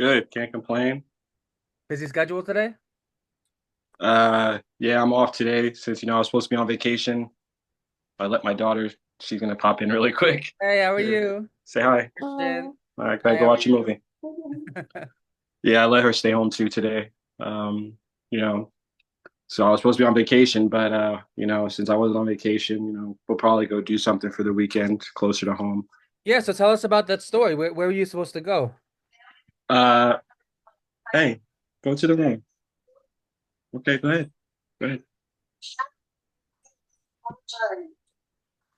Good. Can't complain. Busy schedule today? Yeah, I'm off today since I was supposed to be on vacation. I let my daughter, she's gonna pop in really quick. Hey, how are Yeah. you? Say hi. Christian. All right, can I Hi, go how are watch a you? movie? Yeah, I let her stay home too today. Um, you know, so I was supposed to be on vacation, but since I wasn't on vacation, we'll probably go do something for the weekend closer to home. Yeah, so tell us about that story. Where were you supposed to go? Uh, hey, go to the room. Okay, go ahead. Go ahead.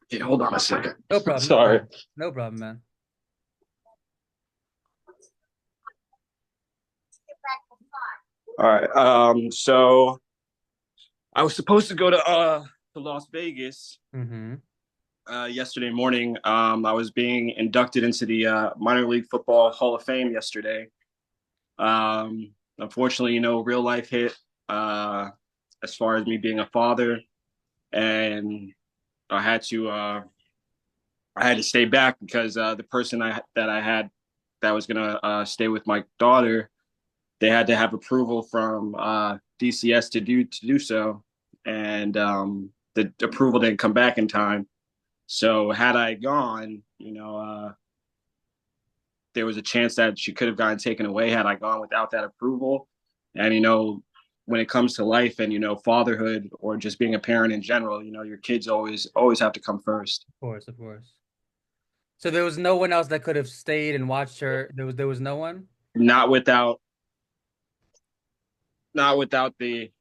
Okay, hold on a second. No problem, no Sorry. problem. No problem, man. All right. So I was supposed to go to Las Vegas Mm-hmm. yesterday morning. I was being inducted into the minor league football Hall of Fame yesterday. Unfortunately, real life hit uh, as far as me being a father, and I had to uh, I had to stay back because the person that I had that was gonna stay with my daughter, they had to have approval from DCS to do so, and the approval didn't come back in time. So had I gone, there was a chance that she could have gotten taken away had I gone without that approval. And when it comes to life and fatherhood or just being a parent in general, your kids always have to come first. Of course, of course. So there was no one else that could have stayed and watched her. There was no one. Not without not without the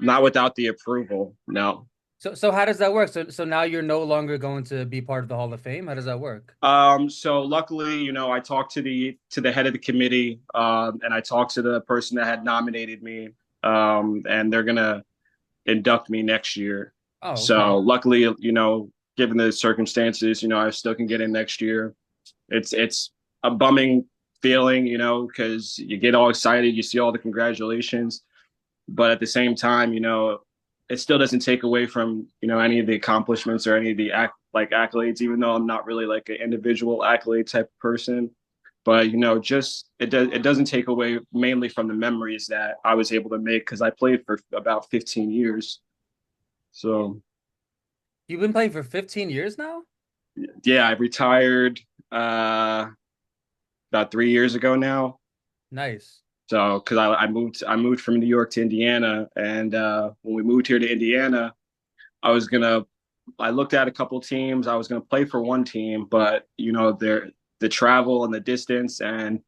not without the approval. No. So how does that work? So now you're no longer going to be part of the Hall of Fame? How does that work? So luckily, I talked to the head of the committee, and I talked to the person that had nominated me, and they're gonna induct me next year. Oh, okay. So luckily, given the circumstances, I still can get in next year. It's a bumming feeling, because you get all excited, you see all the congratulations, but at the same time, it still doesn't take away from any of the accomplishments or any of the accolades, even though I'm not really like an individual accolade type of person. But just it doesn't take away mainly from the memories that I was able to make because I played for about 15 years. So You've been playing for 15 years now? yeah, I retired uh, about 3 years ago now. Nice. So because I moved from New York to Indiana, and when we moved here to Indiana, I was gonna I looked at a couple teams. I was gonna play for one team, but the travel and the distance, and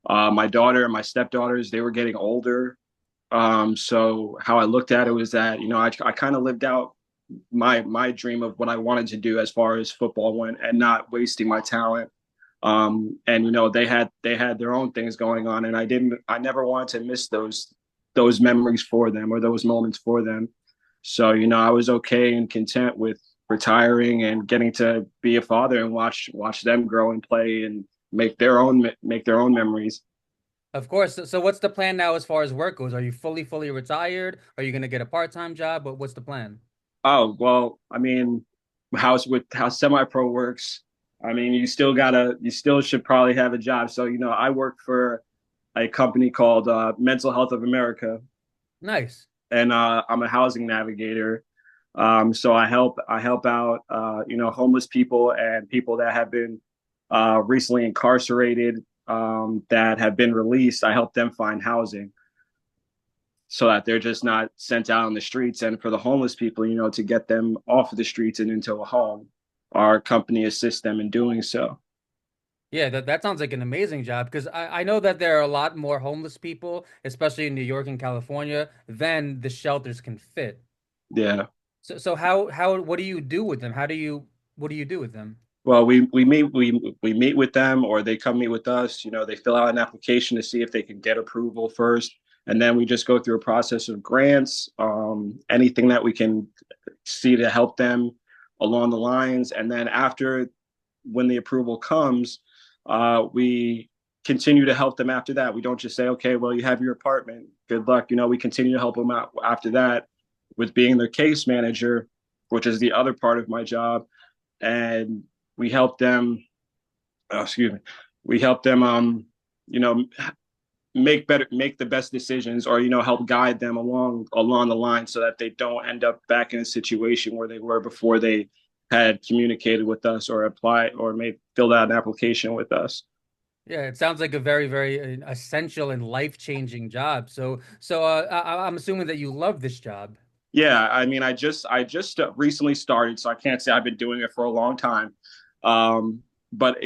my daughter and my stepdaughters, they were getting older. So how I looked at it was that I kind of lived out my dream of what I wanted to do as far as football went, and not wasting my talent. And they had their own things going on, and I never wanted to miss those memories for them or those moments for them. So I was okay and content with retiring and getting to be a father and watch them grow and play and make their own memories. Of course. So what's the plan now as far as work goes? Are you fully retired? Are you gonna get a part-time job? But what's the plan? Oh, well, I mean, how semi-pro works, I mean, you still should probably have a job. So, I work for a company called Mental Health of America, Nice. and I'm a housing navigator. So I help out homeless people and people that have been recently incarcerated, that have been released. I help them find housing so that they're just not sent out on the streets. And for the homeless people, to get them off of the streets and into a home, our company assists them in doing so. Yeah, that sounds like an amazing job because I know that there are a lot more homeless people, especially in New York and California, than the shelters can fit. Yeah. So how what do you do with them? What do you do with them? Well, we meet with them, or they come meet with us. They fill out an application to see if they can get approval first, and then we just go through a process of grants, anything that we can see to help them along the lines. And then after, when the approval comes, we continue to help them after that. We don't just say, okay, well, you have your apartment, good luck. We continue to help them out after that with being their case manager, which is the other part of my job. And we help them excuse me, we help them, you know, make the best decisions, or help guide them along the line so that they don't end up back in a situation where they were before they had communicated with us or applied or made filled out an application with us. Yeah, it sounds like a very, very essential and life-changing job. So I'm assuming that you love this job. Yeah, I mean, I just recently started, so I can't say I've been doing it for a long time. But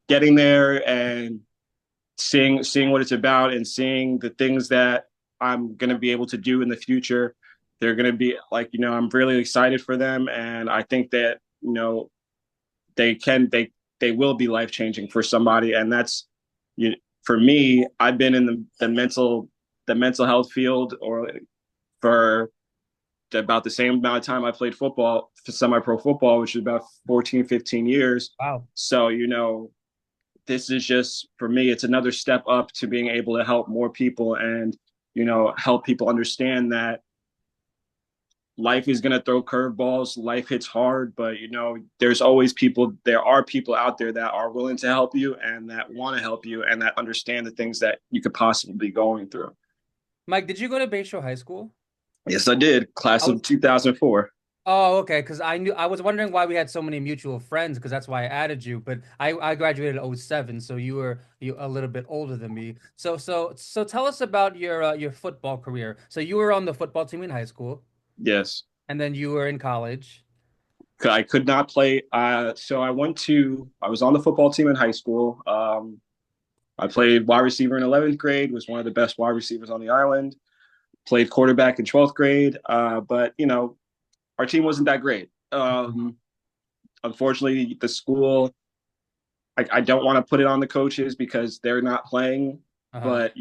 getting there and seeing what it's about and seeing the things that I'm going to be able to do in the future. They're going to be like, I'm really excited for them, and I think that they will be life changing for somebody, and that's you. For me, I've been in the mental health field or for about the same amount of time I played football, semi-pro football, which is about 14, 15 years. Wow. So, this is just for me, it's another step up to being able to help more people and help people understand that life is going to throw curveballs, life hits hard, but there are people out there that are willing to help you and that want to help you and that understand the things that you could possibly be going through. Mike, did you go to Bayshore High School? Yes, I did. I Class was of 2004. Oh, okay. Because I was wondering why we had so many mutual friends. Because that's why I added you. But I graduated in '07, so you a little bit older than me. So tell us about your football career. So you were on the football team in high school, Yes. and then you were in college. I could not play. So I was on the football team in high school. I played wide receiver in 11th grade, was one of the best wide receivers on the island. Played quarterback in 12th grade, but our team wasn't that great. Unfortunately, the school, I don't want to put it on the coaches because they're not playing, Uh-huh. but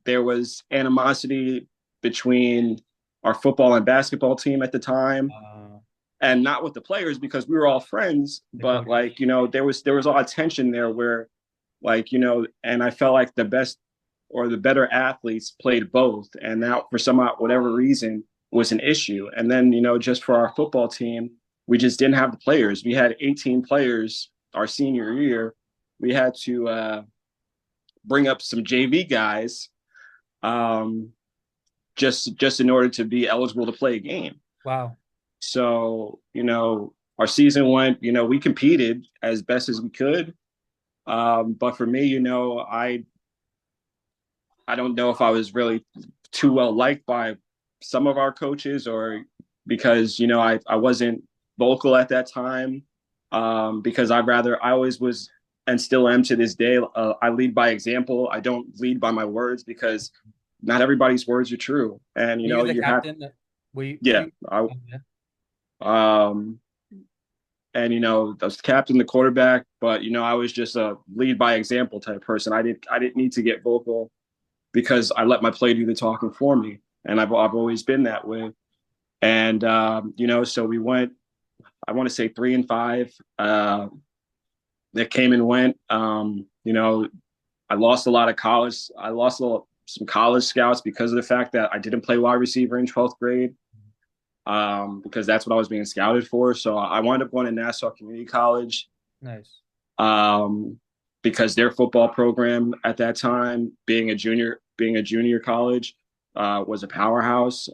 there was animosity between our football and basketball team at the time, Uh, and not with the players because we were all friends, the but coaches. like there was a lot of tension there where and I felt like the best or the better athletes played both, and that for some whatever reason was an issue. And then just for our football team, we just didn't have the players. We had 18 players our senior year. We had to bring up some JV guys, um, just in order to be eligible to play a game. Wow. So our season went. We competed as best as we could. But for me, I don't know if I was really too well liked by some of our coaches, or because I wasn't vocal at that time, because I always was and still am to this day. I lead by example. I don't lead by my words because not everybody's words are true, and Were you the you have. captain? Were you? Were Yeah. you? Oh, yeah. Um and I was the captain, the quarterback, but I was just a lead by example type person. I didn't need to get vocal because I let my play do the talking for me, and I've always been that way. And so we went. I want to say 3-5. That came and went. I lost a lot of college. I lost some college scouts because of the fact that I didn't play wide receiver in 12th grade, because that's what I was being scouted for. So I wound up going to Nassau Community College, Nice. um, because their football program at that time, being a junior college, was a powerhouse.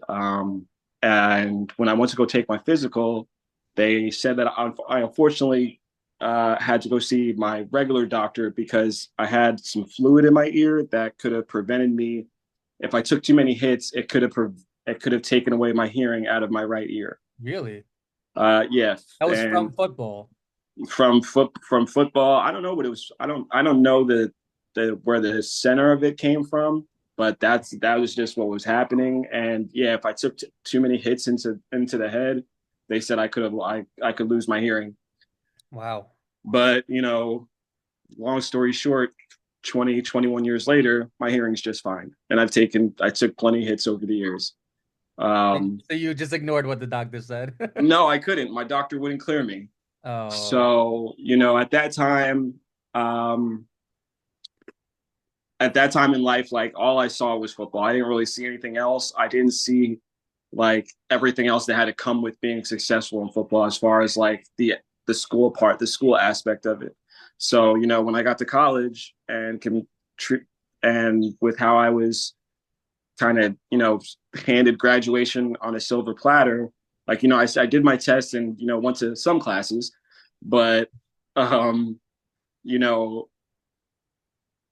And when I went to go take my physical, they said that I unfortunately had to go see my regular doctor because I had some fluid in my ear that could have prevented me. If I took too many hits, it could have taken away my hearing out of my right ear. Really? Yeah, That was from and football. from football. I don't know what it was. I don't know the where the center of it came from, but that was just what was happening. And yeah, if I took too many hits into the head, they said I could lose my hearing. Wow. But long story short, 20, 21 years later, my hearing's just fine, and I took plenty of hits over the years. Um, So you just ignored what the doctor said. no, I couldn't. My doctor wouldn't clear me. Oh, So, um, at that time in life, like all I saw was football. I didn't really see anything else. I didn't see like everything else that had to come with being successful in football, as far as like the school part, the school aspect of it. So, when I got to college and and with how I was kind of, handed graduation on a silver platter, like, I did my test and, went to some classes, but, um, you know,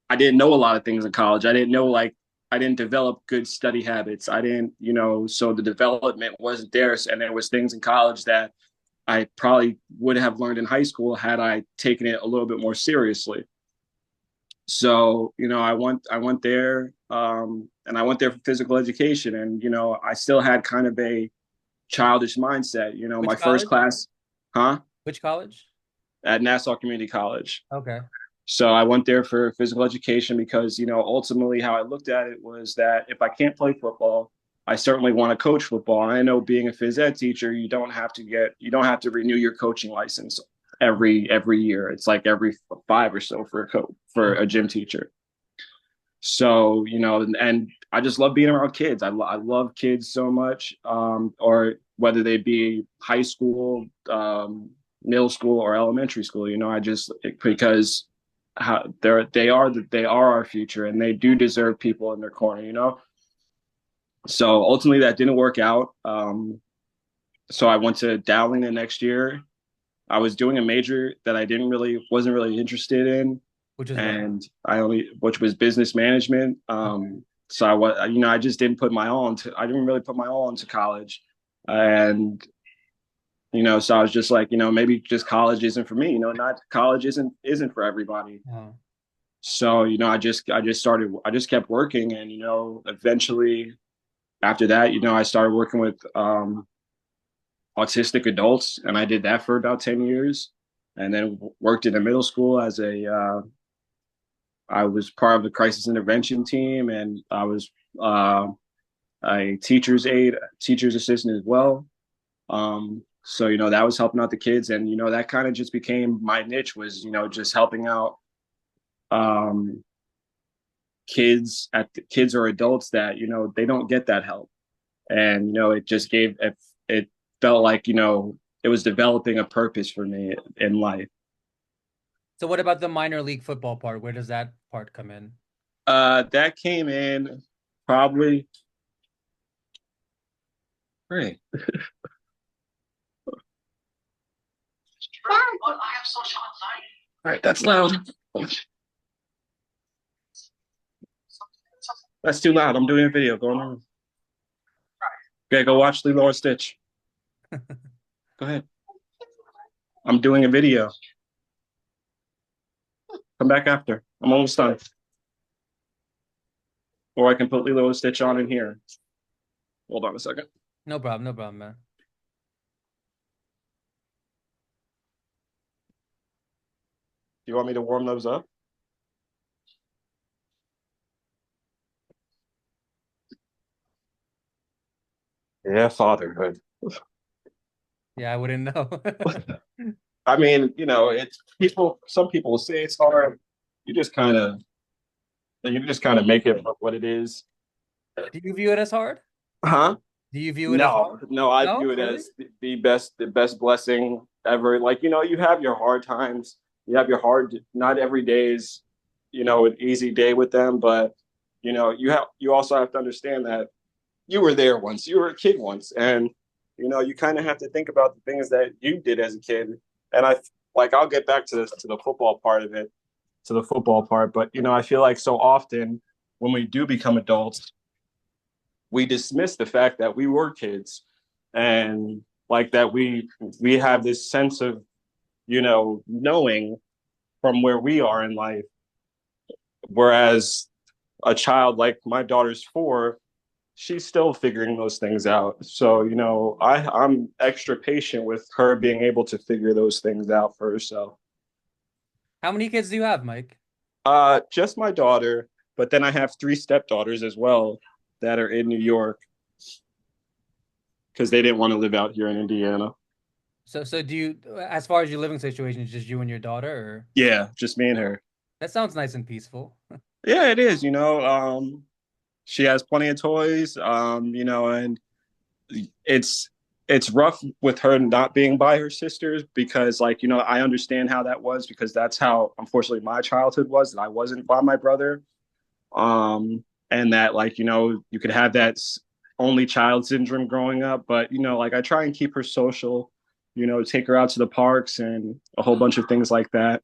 I didn't know a lot of things in college. I didn't know, like, I didn't develop good study habits. I didn't, so the development wasn't there. And there was things in college that I probably would have learned in high school had I taken it a little bit more seriously. So, I went there, and I went there for physical education, and I still had kind of a childish mindset. My Which first college? class, huh? Which college? At Nassau Community College. Okay. So I went there for physical education because, ultimately how I looked at it was that if I can't play football, I certainly want to coach football. And I know being a phys ed teacher, you don't have to renew your coaching license every year. It's like every 5 or so for a gym teacher. So, and I just love being around kids. I love kids so much, or whether they be high school, middle school, or elementary school. Because they are our future, and they do deserve people in their corner. So ultimately, that didn't work out. So I went to Dowling the next year. I was doing a major that I didn't really wasn't really interested in, Which is what? and which was business management. Okay. So I just didn't put my all into. I didn't really put my all into college, and so I was just like, maybe just college isn't for me. Not college isn't for everybody. Oh. So I just kept working, and eventually after that, I started working with autistic adults, and I did that for about 10 years, and then worked in a middle school as I was part of the crisis intervention team, and I was a teacher's aide, teacher's assistant as well. So that was helping out the kids, and that kind of just became my niche, was just helping out um, kids or adults that they don't get that help, and it just it felt like it was developing a purpose for me in life. So what about the minor league football part? Where does that part come in? That came in probably right. All right, that's loud. That's too loud. I'm doing a video. Go on. Okay, go watch Lilo or Stitch. Go ahead. I'm doing a video. Come back after. I'm almost done. Or I can put Lilo and Stitch on in here. Hold on a second. No problem, man. Do you want me to warm those up? Yeah, fatherhood. Yeah, I wouldn't know. I mean, it's some people will say it's hard. You just kind of make it what it is. Do you view it as hard? Huh? Do you view it as hard? No, no, I No, view it really? as the best blessing ever. Like, you have your hard times. You have your not every day is, an easy day with them, but you also have to understand that you were there once. You were a kid once, and you kind of have to think about the things that you did as a kid. And I'll get back to the football part of it, to the football part, but I feel like so often when we do become adults, we dismiss the fact that we were kids, and like that we have this sense of knowing from where we are in life, whereas a child like my daughter's 4, she's still figuring those things out. So I'm extra patient with her being able to figure those things out for herself. How many kids do you have, Mike? Just my daughter, but then I have 3 stepdaughters as well that are in New York because they didn't want to live out here in Indiana. So do you, as far as your living situation, it's just you and your daughter, or Yeah, just me and her. that sounds nice and peaceful. Yeah, it is. She has plenty of toys. And it's it's rough with her not being by her sisters because, like, I understand how that was because that's how, unfortunately, my childhood was, that I wasn't by my brother. And that, like, you could have that only child syndrome growing up. But, like, I try and keep her social, take her out to the parks and a whole bunch of things like that.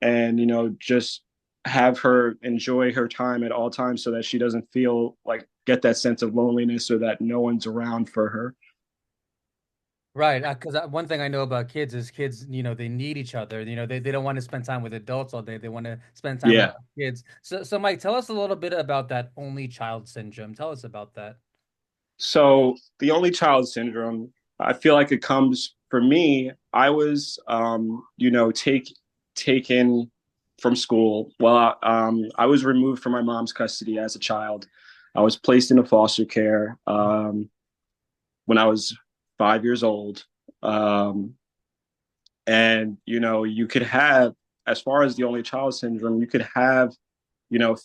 And, just have her enjoy her time at all times so that she doesn't feel like get that sense of loneliness or that no one's around for her. Right, because one thing I know about kids is kids, they need each other. They don't want to spend time with adults all day. They want to spend time with Yeah. kids. So Mike, tell us a little bit about that only child syndrome. Tell us about that. So the only child syndrome, I feel like it comes for me. I was, taken from school. Well, I was removed from my mom's custody as a child. I was placed into foster care when I was 5 years old. Um, and you could have, as far as the only child syndrome, you could have,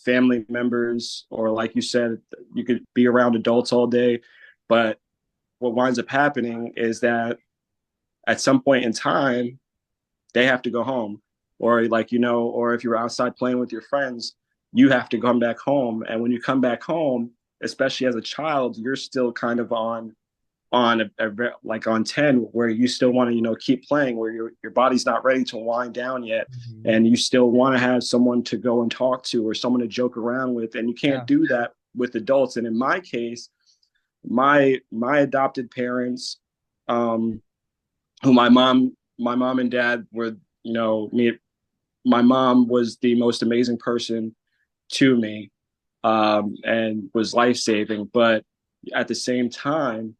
family members, or like you said, you could be around adults all day, but what winds up happening is that at some point in time they have to go home, or like, or if you're outside playing with your friends, you have to come back home. And when you come back home, especially as a child, you're still kind of like on 10, where you still want to keep playing, where your body's not ready to wind down yet, Mhm. and you still want to have someone to go and talk to or someone to joke around with, and you can't Yeah. do that with adults. And in my case, my adopted parents, um who my mom and dad were, me my mom was the most amazing person to me, and was life-saving. But at the same time,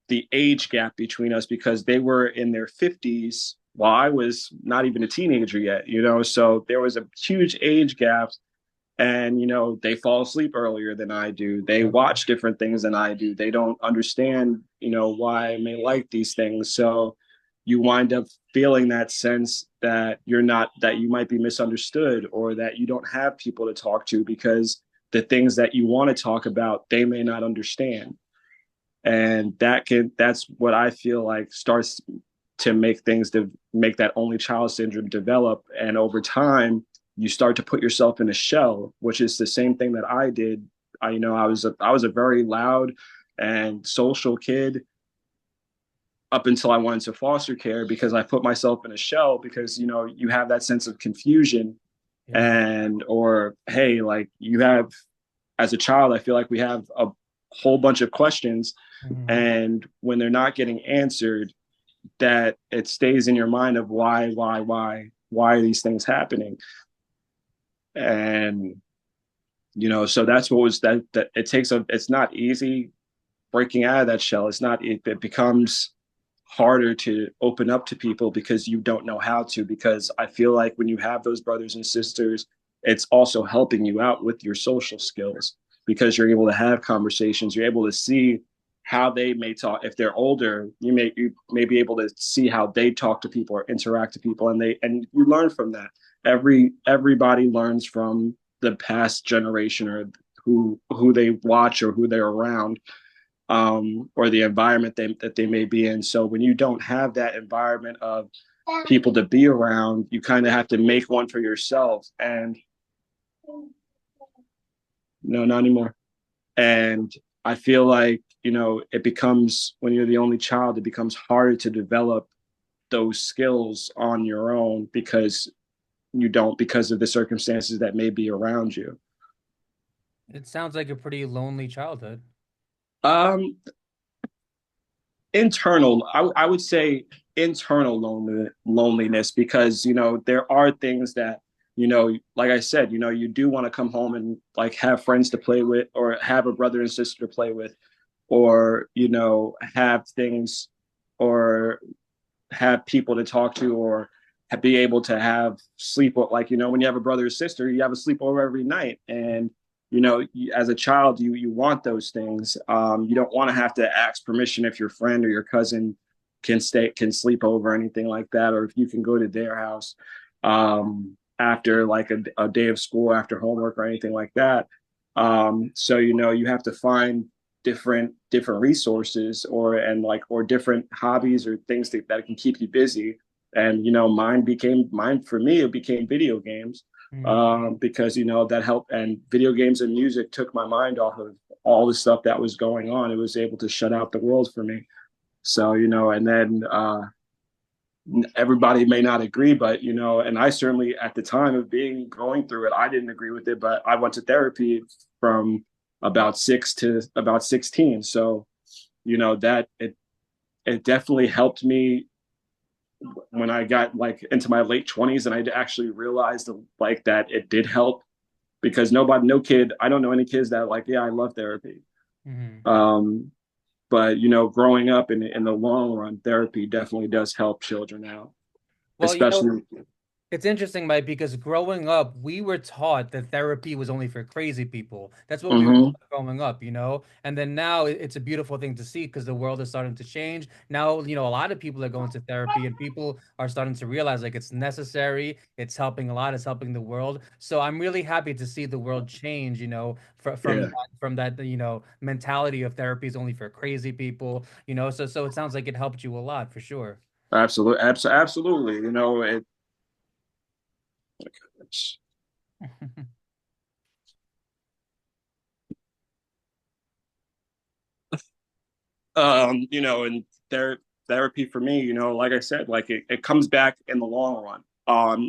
the age gap between us, because they were in their 50s while I was not even a teenager yet, so there was a huge age gap. And they fall asleep earlier than I do, they Yeah. watch different things than I do, they don't understand why I may like these things. So you wind up feeling that sense that you might be misunderstood, or that you don't have people to talk to because the things that you want to talk about they may not understand. And that's what I feel like starts to make things to make that only child syndrome develop. And over time you start to put yourself in a shell, which is the same thing that I did. I was a very loud and social kid up until I went into foster care, because I put myself in a shell, because you have that sense of confusion. Yeah. And or hey, like, you have, as a child, I feel like we have a whole bunch of questions, Mhm. and when they're not getting answered, that it stays in your mind of why are these things happening. And so that's what was that it takes a it's not easy breaking out of that shell. It becomes harder to open up to people because you don't know how to. Because I feel like when you have those brothers and sisters, it's also helping you out with your social skills, because you're able to have conversations, you're able to see how they may talk. If they're older, you may be able to see how they talk to people or interact to people, and you learn from that. Everybody learns from the past generation, or who they watch or who they're around, or the environment that they may be in. So when you don't have that environment of people to be around, you kind of have to make one for yourself. And no, not anymore. And I feel like, it becomes, when you're the only child, it becomes harder to develop those skills on your own, because you don't, because of the circumstances that may be around you. It sounds like a pretty lonely childhood. Um, I would say internal loneliness, because there are things that, like I said, you do want to come home and like have friends to play with, or have a brother and sister to play with, or have things, or have people to talk to, or be able to have sleep. Like, when you have a brother or sister, you have a sleepover every night. And as a child, you want those things. You don't want to have to ask permission if your friend or your cousin can sleep over or anything like that, or if you can go to their house after like a day of school, after homework or anything like that. So you have to find different resources or different hobbies or things that can keep you busy. And mine for me, it became video games, Mm. because that helped. And video games and music took my mind off of all the stuff that was going on. It was able to shut out the world for me. So, and then everybody may not agree, but and I certainly at the time of being going through it, I didn't agree with it, but I went to therapy from about 6 to about 16. So, that it definitely helped me when I got like into my late 20s, and I actually realized like that it did help, because no kid, I don't know any kids that like, yeah, I love therapy. Hmm. Um, but growing up in the long run, therapy definitely does help children out, Well, especially. it's interesting, Mike, because growing up, we were taught that therapy was only for crazy people. That's what we were Mhm. taught growing up, you know? And then now it's a beautiful thing to see because the world is starting to change. Now, a lot of people are going to therapy and people are starting to realize like it's necessary, it's helping a lot, it's helping the world. So I'm really happy to see the world change, Yeah, from that, mentality of therapy is only for crazy people, So it sounds like it helped you a lot for sure. absolutely. And therapy for me, like I said, like it comes back in the long run.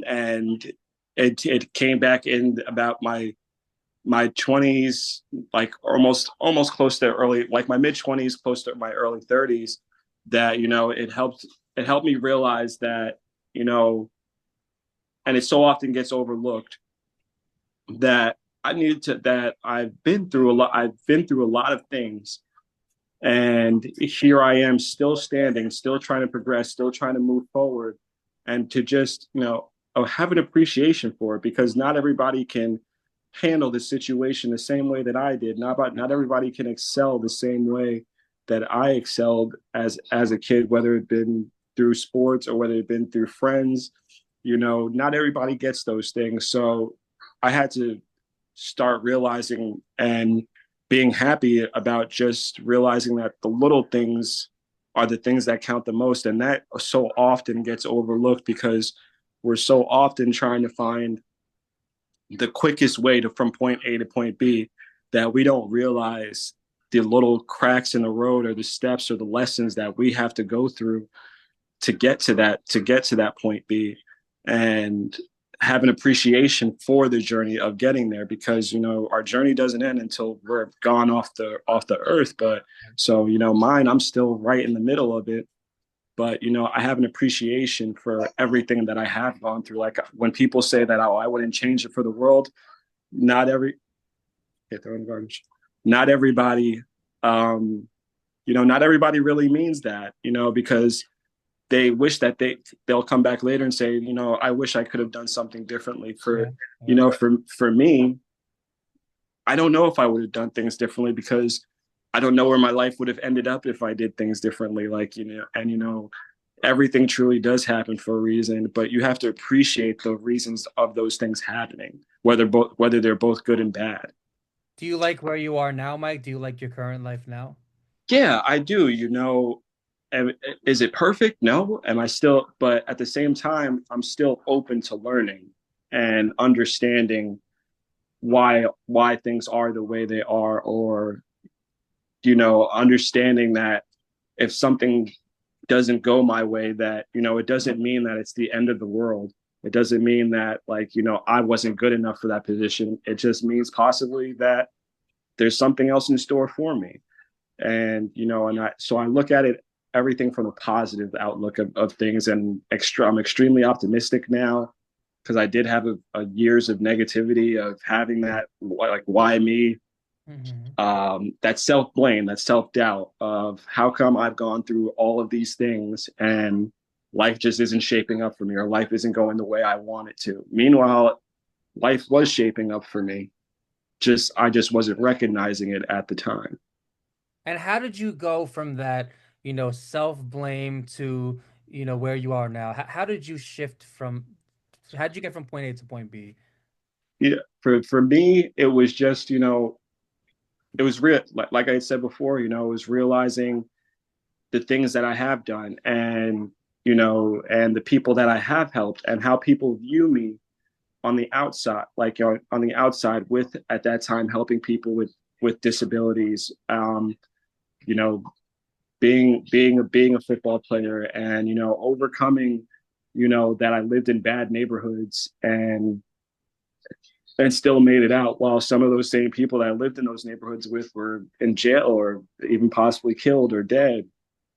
And it came back in about my 20s, like almost close to early, like my mid 20s, close to my early 30s, that it helped me realize that, you know, and it so often gets overlooked, that that I've been through a lot. I've been through a lot of things, and here I am still standing, still trying to progress, still trying to move forward, and to just, have an appreciation for it, because not everybody can handle the situation the same way that I did. Not everybody can excel the same way that I excelled as a kid, whether it been through sports or whether it been through friends. Not everybody gets those things. So I had to start realizing and being happy about just realizing that the little things are the things that count the most. And that so often gets overlooked, because we're so often trying to find the quickest way from point A to point B, that we don't realize the little cracks in the road or the steps or the lessons that we have to go through to get to that point B, and have an appreciation for the journey of getting there, because our journey doesn't end until we're gone off the earth. But so mine, I'm still right in the middle of it, but I have an appreciation for everything that I have gone through. Like when people say that, oh, I wouldn't change it for the world, not every okay, throw in garbage. Not everybody, not everybody really means that, because they wish that they'll come back later and say, I wish I could have done something differently. Yeah, yeah. For me, I don't know if I would have done things differently, because I don't know where my life would have ended up if I did things differently. Like, and everything truly does happen for a reason, but you have to appreciate the reasons of those things happening, whether they're both good and bad. Do you like where you are now, Mike? Do you like your current life now? Yeah, I do. Am- is it perfect? No. Am I still, but at the same time, I'm still open to learning and understanding why things are the way they are, or, understanding that if something doesn't go my way, that, it doesn't mean that it's the end of the world. It doesn't mean that, like, I wasn't good enough for that position. It just means possibly that there's something else in store for me. And I look at it, everything from a positive outlook of things, and I'm extremely optimistic now, because I did have a years of negativity of having that, like, why me, Hmm. that self-blame, that self-doubt of how come I've gone through all of these things and life just isn't shaping up for me, or life isn't going the way I want it to. Meanwhile, life was shaping up for me, just I just wasn't recognizing it at the time. And how did you go from that, self-blame to, where you are now? How did you shift how did you get from point A to point B? Yeah, for me, it was just, it was real, like I said before, it was realizing the things that I have done, and and the people that I have helped, and how people view me on the outside, like on the outside, with at that time helping people with disabilities. You know, being a football player, and overcoming, that I lived in bad neighborhoods and still made it out, while some of those same people that I lived in those neighborhoods with were in jail or even possibly killed or dead.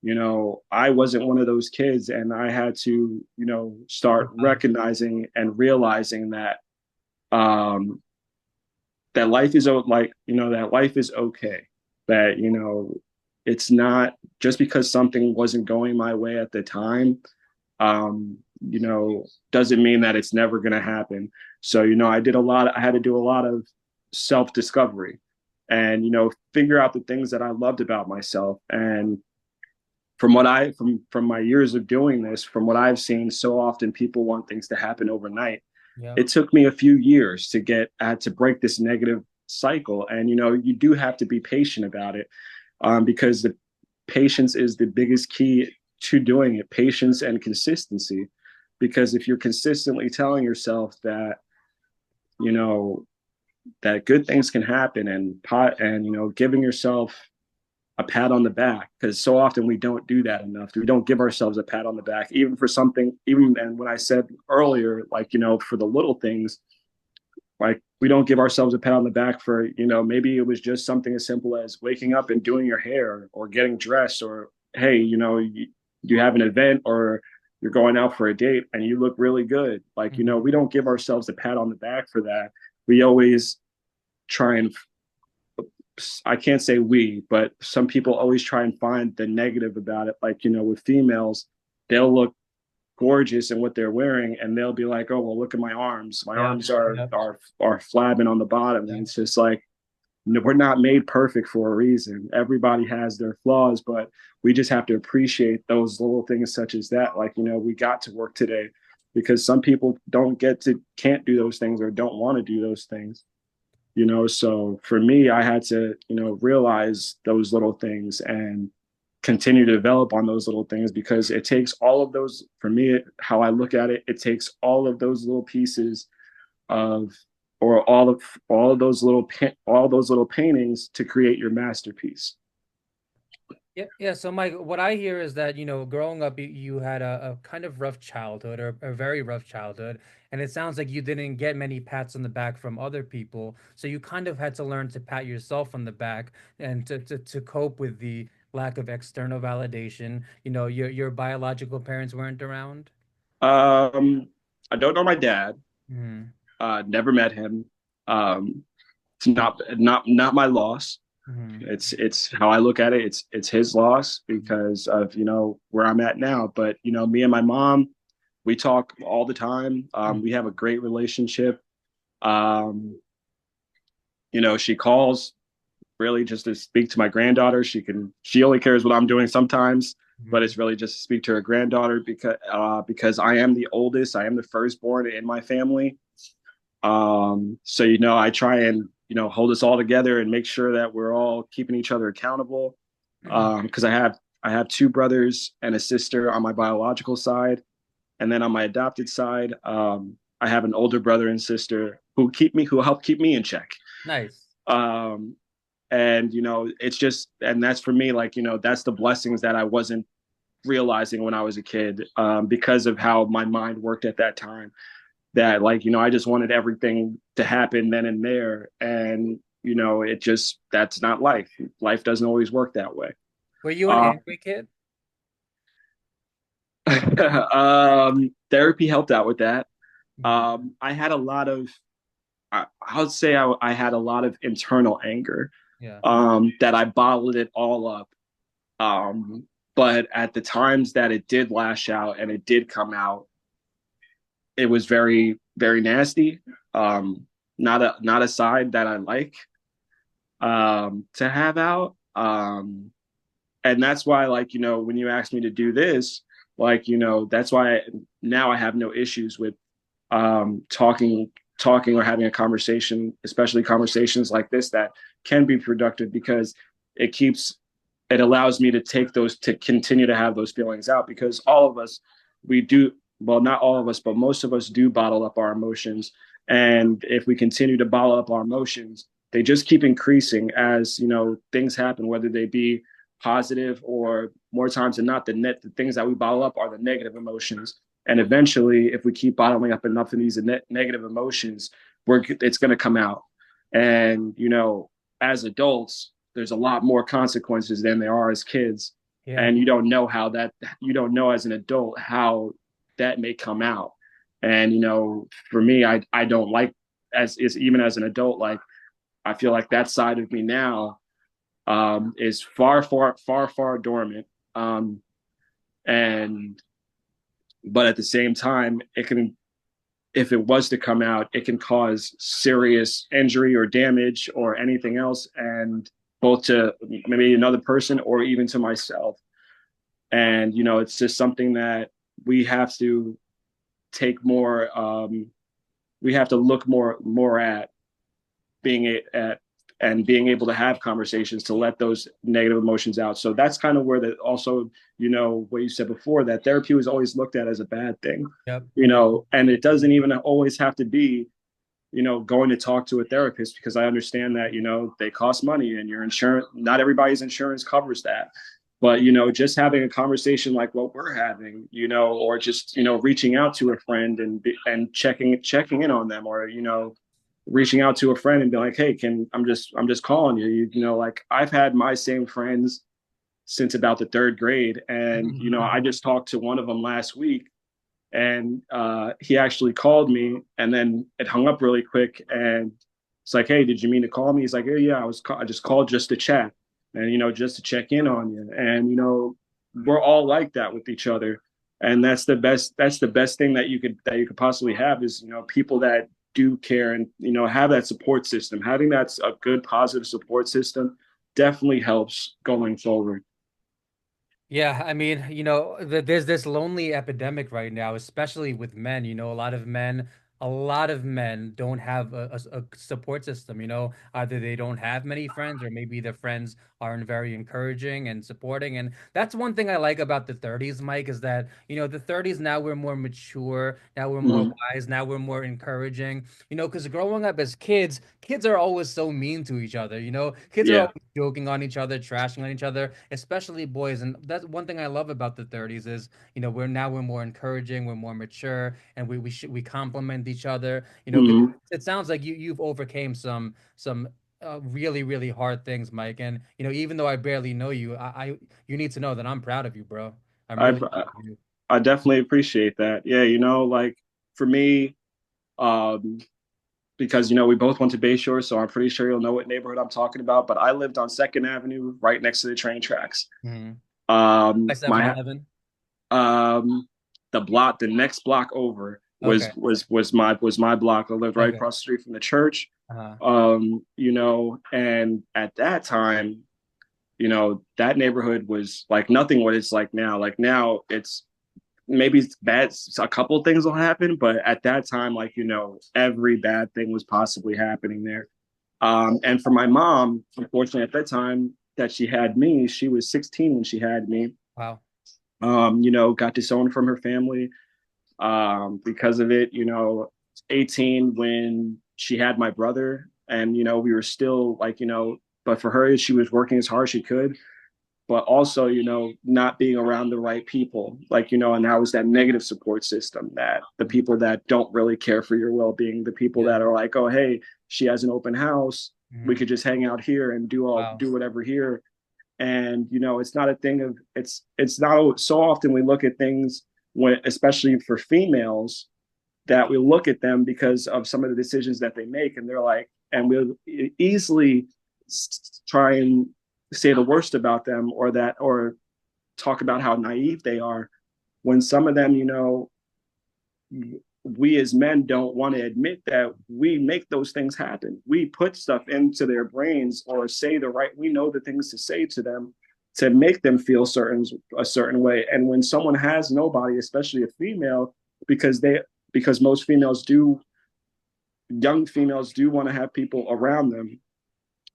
I wasn't one of those kids, and I had to, start Survive. recognizing and realizing um, that life is that life is okay. That it's not just because something wasn't going my way at the time, um, doesn't mean that it's never going to happen. So, I had to do a lot of self discovery and, figure out the things that I loved about myself. And from my years of doing this, from what I've seen, so often people want things to happen overnight. Yeah. It took me a few years to break this negative cycle. And, you do have to be patient about it, because the patience is the biggest key to doing it, patience and consistency. Because if you're consistently telling yourself that, you know, that good things can happen, and giving yourself a pat on the back, because so often we don't do that enough. We don't give ourselves a pat on the back, even for something, even, and when I said earlier, like, for the little things, like we don't give ourselves a pat on the back for, maybe it was just something as simple as waking up and doing your hair or getting dressed, or, hey, you have an event, or you're going out for a date and you look really good. Like, Hmm. we don't give ourselves a pat on the back for that. We always try and, I can't say we, but some people always try and find the negative about it. Like, with females, they'll look gorgeous in what they're wearing, and they'll be like, oh, well, look at my arms. My Yeah. arms are Yep. are flabbing on the bottom. And Yeah. it's just like, we're not made perfect for a reason. Everybody has their flaws, but we just have to appreciate those little things such as that. Like, we got to work today, because some people can't do those things, or don't want to do those things. So for me, I had to, realize those little things and continue to develop on those little things, because it takes all of those, for me, how I look at it, it takes all of those little pieces of, or all those little paintings to create your masterpiece. Yeah, yeah. So, Mike, what I hear is that, growing up, you had a kind of rough childhood, or a very rough childhood. And it sounds like you didn't get many pats on the back from other people. So you kind of had to learn to pat yourself on the back, and to cope with the lack of external validation. Your biological parents weren't around. um I don't know my dad. Hmm. Never met him. It's not my loss. Hmm. It's how I look at it. It's his loss, because of, where I'm at now. But, me and my mom, we talk all the time. We have a great relationship. Um, she calls really just to speak to my granddaughter. She only cares what I'm doing sometimes, but Hmm. it's really just to speak to her granddaughter, because I am the oldest. I am the firstborn in my family. So, I try and, hold us all together and make sure that we're all keeping each other accountable. Because I have two brothers and a sister on my biological side, and then on my adopted side, I have an older brother and sister who help keep me in check. Nice. Um, and, it's just, and that's for me, like, that's the blessings that I wasn't realizing when I was a kid, because of how my mind worked at that time. That, like, I just wanted everything to happen then and there, and, that's not life. Life doesn't always work that way. Were you an uh, angry kid? Therapy helped out with that. Hmm. I had a lot of, I would say, I had a lot of internal anger, Yeah. that I bottled it all up. um, but at the times that it did lash out and it did come out, it was very, very nasty. um, not a side that I like, to have out. And that's why, like, when you asked me to do this, like, that's why now I have no issues with, talking talking or having a conversation, especially conversations like this that can be productive because it keeps it allows me to take those to continue to have those feelings out because all of us we do well not all of us but most of us do bottle up our emotions, and if we continue to bottle up our emotions they just keep increasing as things happen, whether they be positive or more times than not the things that we bottle up are the negative emotions. And eventually if we keep bottling up enough of these negative emotions it's going to come out. And as adults there's a lot more consequences than there are as kids, Yeah. and you don't know as an adult how that may come out. And for me I don't like as is even as an adult, like I feel like that side of me now is far dormant. Um, and but at the same time, it can, if it was to come out, it can cause serious injury or damage or anything else, and both to maybe another person or even to myself. And it's just something that we have to take more. We have to look more at at and being able to have conversations to let those negative emotions out. So that's kind of where that also, what you said before, that therapy was always looked at as a bad thing, Yep. and it doesn't even always have to be, going to talk to a therapist, because I understand that, they cost money and your insurance, not everybody's insurance covers that. But, just having a conversation like what we're having, or just, reaching out to a friend and checking in on them, or, reaching out to a friend and be like, hey, I'm just calling you. Like I've had my same friends since about the third grade. And, I just talked to one of them last week, and he actually called me and then it hung up really quick. And it's like, hey, did you mean to call me? He's like, yeah, I just called just to chat and, just to check in on you. And, we're all like that with each other. And that's the best thing that you could possibly have is, people that do care and, have that support system. Having that's a good, positive support system definitely helps going forward. Yeah, I mean, there's this lonely epidemic right now, especially with men. A lot of men don't have a support system. Either they don't have many friends, or maybe their friends aren't very encouraging and supporting. And that's one thing I like about the 30s, Mike, is that, the 30s, now we're more mature, now we're more Mm-hmm. wise, now we're more encouraging. Because growing up as kids are always so mean to each other. Kids are Yeah. always joking on each other, trashing on each other, especially boys. And that's one thing I love about the 30s is, we're more encouraging, we're more mature, and we compliment each other. Because Mm-hmm. it sounds like you've overcame some really really hard things, Mike. And even though I barely know you, I you need to know that I'm proud of you, bro. I'm I, really proud of you. I definitely appreciate that. Yeah. Like for me, um, because we both went to Bayshore, so I'm pretty sure you'll know what neighborhood I'm talking about. But I lived on Second Avenue, right next to the train tracks. Mhm. By My 7-Eleven. the next block over Okay. was my block. I lived right Okay. across the street from the church. Uh-huh. And at that time, that neighborhood was like nothing what it's like now. Like now, it's maybe it's bad. A couple of things will happen, but at that time, like every bad thing was possibly happening there. And for my mom, unfortunately, at that time that she had me, she was 16 when she had me. Wow. Got disowned from her family because of it. 18 when she had my brother, and we were still like, but for her, she was working as hard as she could, but also, not being around the right people, like, and that was that negative support system, that the people that don't really care for your well-being, the people Yeah. that are like, oh, hey, she has an open house, we Mhm. could just hang out here and Wow. do whatever here. And it's not a thing of it's not so often we look at things when, especially for females, that we look at them because of some of the decisions that they make, and they're like, and we'll easily try and say the worst about them, or talk about how naive they are, when some of them, we as men don't want to admit that we make those things happen. We put stuff into their brains, or say we know the things to say to them to make them feel a certain way. And when someone has nobody, especially a female, because they because most females do young females do want to have people around them,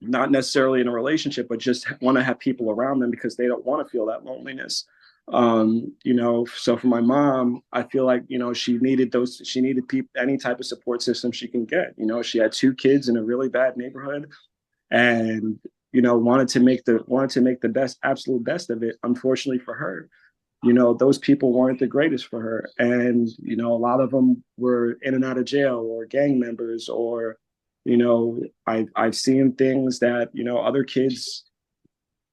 not necessarily in a relationship, but just want to have people around them because they don't want to feel that loneliness. So for my mom, I feel like, she needed people, any type of support system she can get. She had two kids in a really bad neighborhood and, wanted to make the best, absolute best of it. Unfortunately for her, those people weren't the greatest for her. And, a lot of them were in and out of jail or gang members or, I've seen things that, other kids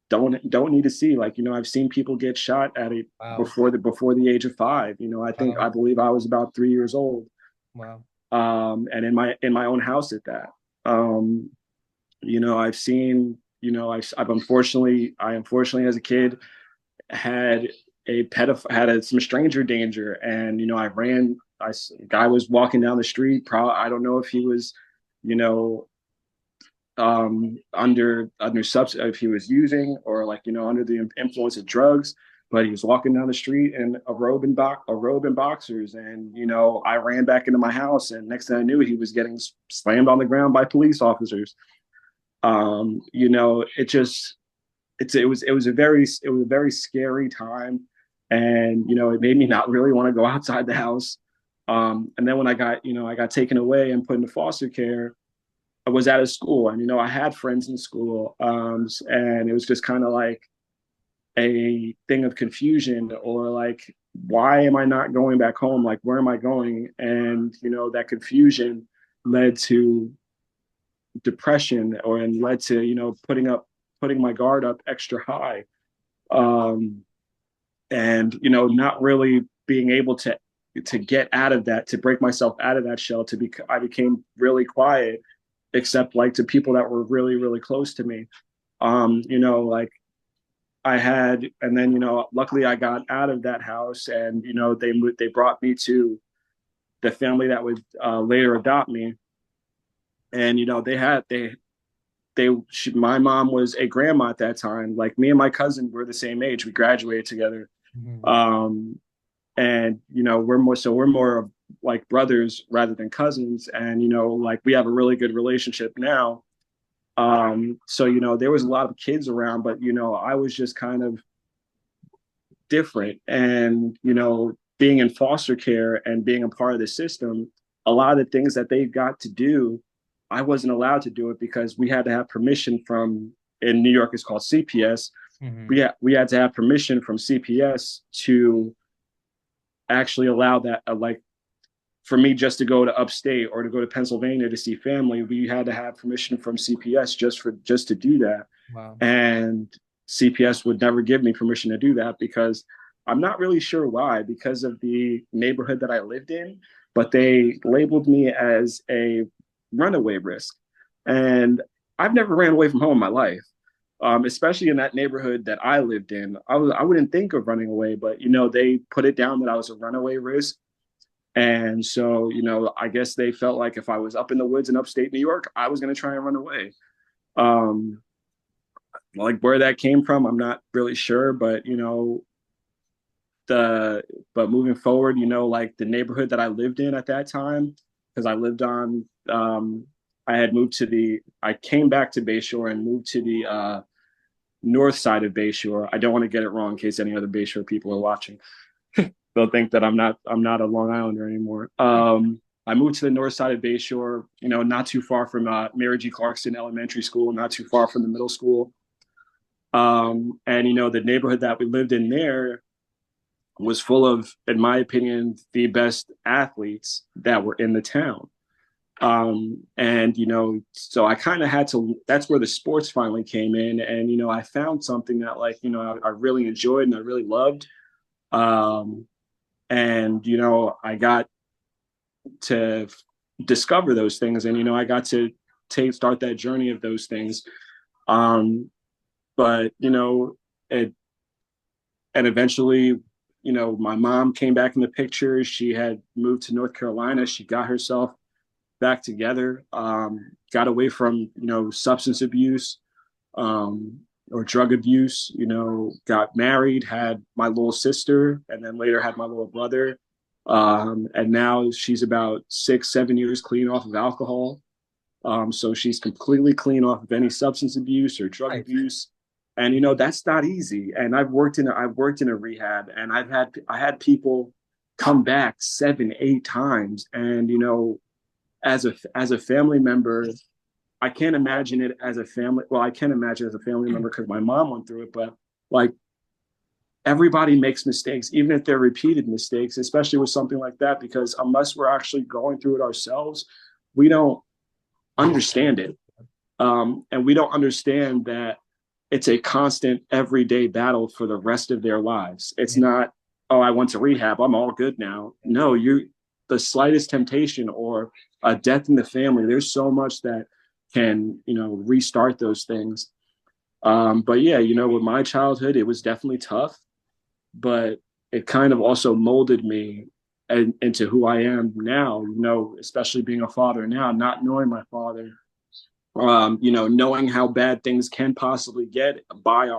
don't need to see. Like, I've seen people get shot at it Wow. before the age of 5. I Wow. believe I was about 3 years old. Wow. And in my own house at that. I've seen, I've unfortunately as a kid had some stranger danger, and guy was walking down the street. Probably I don't know if he was, you know, under substance, if he was using or like under the influence of drugs, but he was walking down the street in a robe and boxers, and I ran back into my house, and next thing I knew, he was getting slammed on the ground by police officers. It just it was a very scary time, and it made me not really want to go outside the house. And then when I got taken away and put into foster care, I was out of school, and I had friends in school, and it was just kind of like a thing of confusion, or like, why am I not going back home? Like, where am I going? And that confusion led to depression, and led to putting my guard up extra high, um, and not really being able to get out of that, to break myself out of that shell. I became really quiet, except like to people that were really really close to me. Like and then luckily I got out of that house, and they brought me to the family that would later adopt me, and my mom was a grandma at that time. Like, me and my cousin were the same age. We graduated together. Mhm. Um, and we're more of like brothers rather than cousins. And, like, we have a really good relationship now. So, there was a lot of kids around, but, I was just kind of different. And, being in foster care and being a part of the system, a lot of the things that they got to do, I wasn't allowed to do it because we had to have permission from, in New York, it's called CPS. Mhm. We had to have permission from CPS to actually allow that, like, for me just to go to upstate or to go to Pennsylvania to see family, we had to have permission from CPS just to do that. Wow. And CPS would never give me permission to do that because I'm not really sure why, because of the neighborhood that I lived in, but they labeled me as a runaway risk. And I've never ran away from home in my life. Especially in that neighborhood that I lived in, I wouldn't think of running away, but they put it down that I was a runaway risk, and so, I guess they felt like if I was up in the woods in upstate New York, I was going to try and run away. Um, like, where that came from, I'm not really sure, but the but moving forward, like the neighborhood that I lived in at that time, because I had moved I came back to Bayshore and moved to the north side of Bayshore. I don't want to get it wrong in case any other Bayshore people are watching. They'll think that I'm not a Long Islander anymore. I moved to the north side of Bayshore, not too far from Mary G. Clarkson Elementary School, not too far from the middle school. And the neighborhood that we lived in there was full of, in my opinion, the best athletes that were in the town. And so I kind of had to. That's where the sports finally came in, and I found something that, like, I really enjoyed and I really loved. Um, and I got to discover those things, and I got to start that journey of those things. But it and eventually, my mom came back in the picture. She had moved to North Carolina. She got herself back together, got away from substance abuse, um, or drug abuse, got married, had my little sister, and then later had my little brother. And now she's about 6, 7 years clean off of alcohol. So she's completely clean off of any substance abuse or drug Nice. abuse. And that's not easy. And I've worked in a rehab, and I had people come back 7, 8 times. And as a family member, I can't imagine it as a family. Well, I can imagine it as a family member because my mom went through it, but like everybody makes mistakes, even if they're repeated mistakes, especially with something like that, because unless we're actually going through it ourselves, we don't understand it. And we don't understand that it's a constant everyday battle for the rest of their lives. It's Yeah. not, oh, I went to rehab, I'm all good now. No, the slightest temptation or a death in the family, there's so much that can, restart those things. But yeah, with my childhood, it was definitely tough, but it kind of also molded me into who I am now, especially being a father now, not knowing my father, knowing how bad things can possibly get by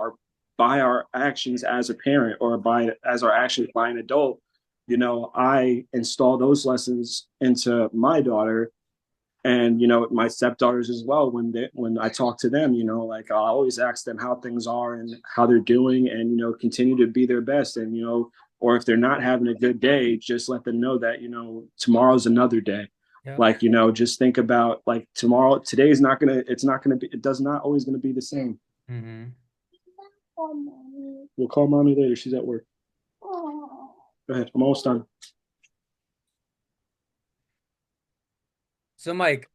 our actions as a parent or by as our actions by an adult. I install those lessons into my daughter and my stepdaughters as well. When I talk to them, like I always ask them how things are and how they're doing, and continue to be their best. And or if they're not having a good day, just let them know that tomorrow's another day. Yeah. Like just think about like tomorrow. It's not gonna be. It does not always gonna be the same. Hmm. We'll call mommy later. She's at work. Go ahead. I'm almost done. So, Mike,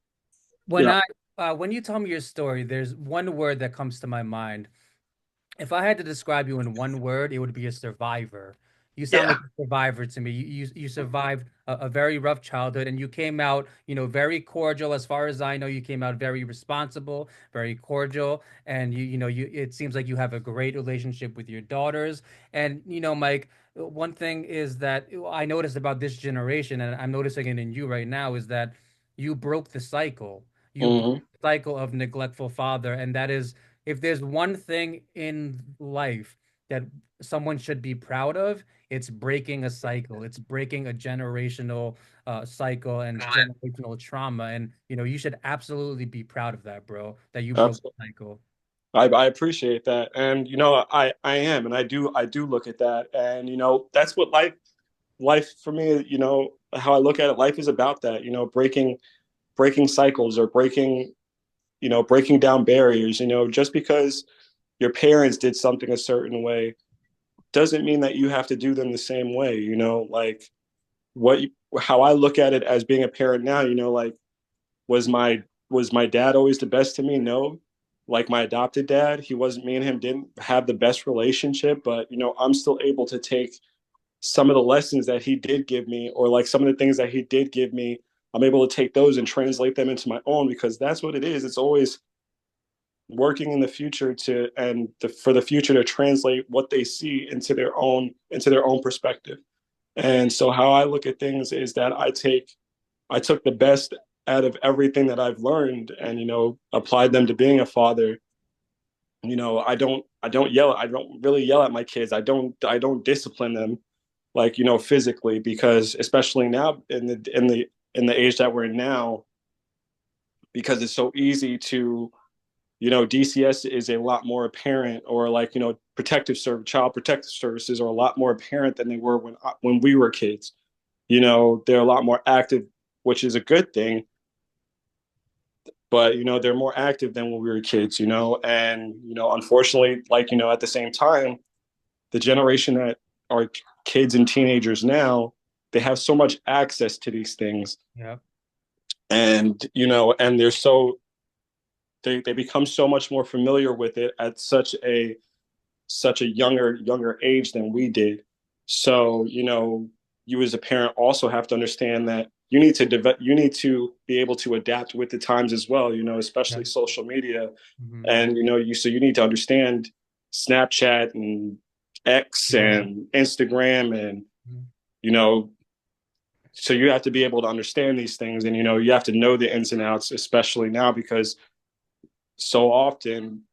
when Yeah. I when you tell me your story, there's one word that comes to my mind. If I had to describe you in one word, it would be a survivor. You sound Yeah. like a survivor to me. You survived a very rough childhood, and you came out, very cordial. As far as I know, you came out very responsible, very cordial, and you it seems like you have a great relationship with your daughters. And Mike, one thing is that I noticed about this generation, and I'm noticing it in you right now, is that you broke the cycle. You broke Mm-hmm. the cycle of neglectful father, and that is, if there's one thing in life that someone should be proud of, it's breaking a cycle. It's breaking a generational cycle and generational trauma. And you should absolutely be proud of that, bro, that you broke Absolutely. the cycle. I appreciate that, and I am, and I do look at that, and that's what life for me, how I look at it, life is about that, breaking cycles or breaking down barriers. Just because your parents did something a certain way doesn't mean that you have to do them the same way. Like what how I look at it as being a parent now. Like was my was my dad always the best to me? No. Like my adopted dad, he wasn't. Me and him didn't have the best relationship, but I'm still able to take some of the lessons that he did give me, or like some of the things that he did give me. I'm able to take those and translate them into my own, because that's what it is. It's always working in the future for the future to translate what they see into their own perspective. And so how I look at things is that I took the best out of everything that I've learned and applied them to being a father. I don't really yell at my kids. I don't discipline them like physically, because especially now in the age that we're in now, because it's so easy to DCS is a lot more apparent, or like child protective services are a lot more apparent than they were when we were kids. They're a lot more active, which is a good thing, but they're more active than when we were kids. And unfortunately, like at the same time, the generation that are kids and teenagers now, they have so much access to these things, Yeah. and and they become so much more familiar with it at such a younger age than we did. So you as a parent also have to understand that you need to be able to adapt with the times as well. Yeah. Especially social media, Hmm. and you need to understand Snapchat and X Yeah. and Instagram, and Mhm. you know so you have to be able to understand these things, and you have to know the ins and outs, especially now, because so often,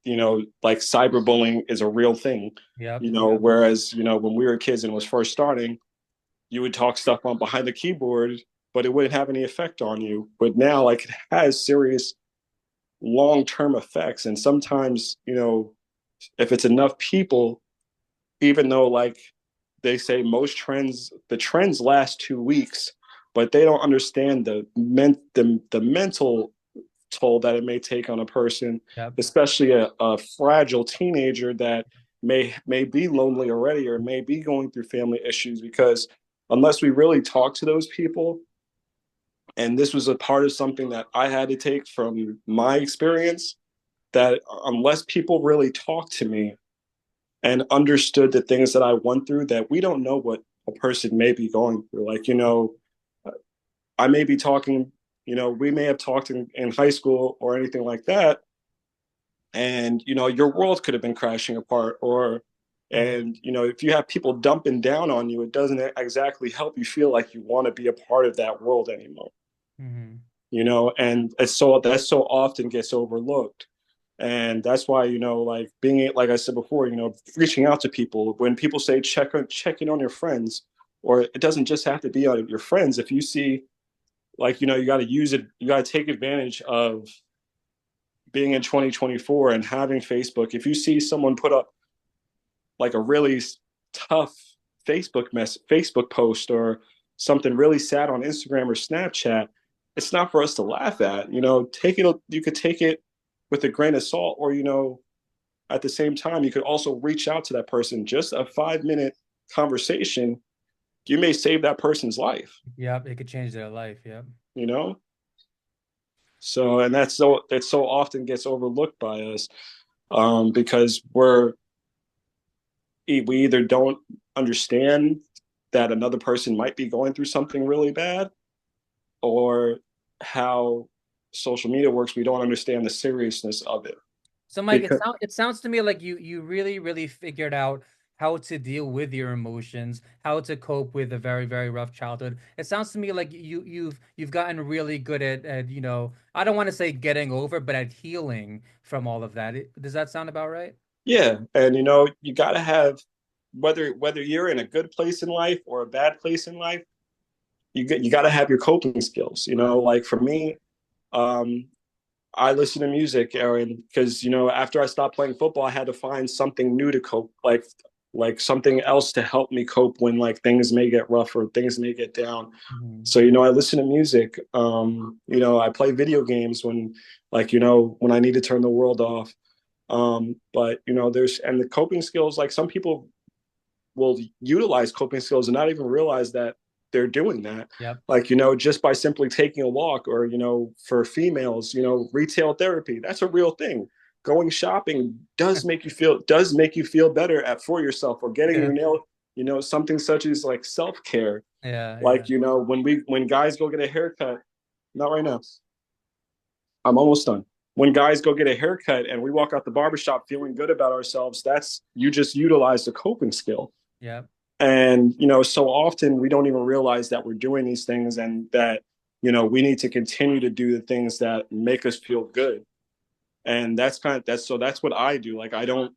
like cyberbullying is a real thing. Yep. Whereas when we were kids and it was first starting, you would talk stuff on behind the keyboard, but it wouldn't have any effect on you. But now, like, it has serious long-term effects. And sometimes, if it's enough people, even though like they say the trends last 2 weeks, but they don't understand the mental toll that it may take on a person, Yep. especially a fragile teenager that may be lonely already or may be going through family issues. Because unless we really talk to those people, and this was a part of something that I had to take from my experience, that unless people really talk to me and understood the things that I went through, that we don't know what a person may be going through. Like, I may be talking, we may have talked in high school or anything like that. And, your world could have been crashing apart. And, if you have people dumping down on you, it doesn't exactly help you feel like you want to be a part of that world anymore. Mm-hmm. And that so often gets overlooked. And that's why, like being, like I said before, reaching out to people when people say checking on your friends, or it doesn't just have to be on your friends. If you see, like, you got to use it, you got to take advantage of being in 2024 and having Facebook. If you see someone put up like a really tough Facebook post, or something really sad on Instagram or Snapchat, it's not for us to laugh at. You could take it with a grain of salt, or at the same time, you could also reach out to that person. Just a 5-minute conversation, you may save that person's life. Yep. It could change their life. Yep. You know, so and that's so it so often gets overlooked by us, because we either don't understand that another person might be going through something really bad, or how social media works. We don't understand the seriousness of it. So Mike, Because it sounds to me like you really really figured out how to deal with your emotions, how to cope with a very very rough childhood. It sounds to me like you've gotten really good at I don't want to say getting over, but at healing from all of that. Does that sound about right? yeah, and you got to have, whether you're in a good place in life or a bad place in life, you got to have your coping skills. Like for me, um, I listen to music, Aaron, because after I stopped playing football, I had to find something new to cope, like something else to help me cope when like things may get rough or things may get down. Mhm. So I listen to music. I play video games when, like, when I need to turn the world off. But there's and the coping skills. Like some people will utilize coping skills and not even realize that they're doing that. Yep. Like, just by simply taking a walk, or, for females, retail therapy, that's a real thing. Going shopping does make you feel better for yourself, or getting Yeah. your nail, something such as like self-care. Yeah. Yeah. Like, when guys go get a haircut, not right now. I'm almost done. When guys go get a haircut and we walk out the barbershop feeling good about ourselves, that's you just utilize a coping skill. Yep. And, so often we don't even realize that we're doing these things, and that, we need to continue to do the things that make us feel good. And that's what I do. Like, I don't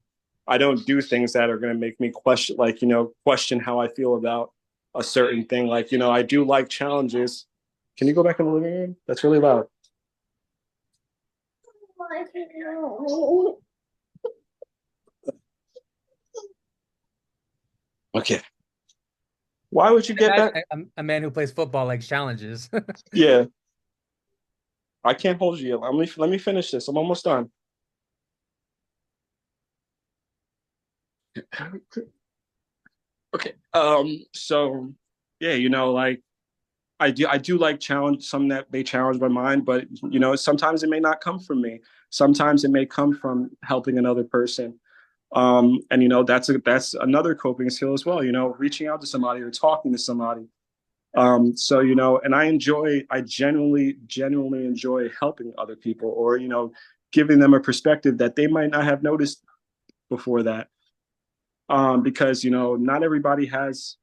do things that are going to make me question how I feel about a certain thing. Like, I do like challenges. Can you go back in the living room? That's really loud. Okay. Why would you get Imagine that? a man who plays football like challenges. Yeah, I can't hold you. Let me finish this. I'm almost done. Okay. So yeah, like I do like challenge some that may challenge my mind, but sometimes it may not come from me. Sometimes it may come from helping another person. And that's another coping skill as well, reaching out to somebody or talking to somebody. So and I genuinely enjoy helping other people, or giving them a perspective that they might not have noticed before that. Because not everybody has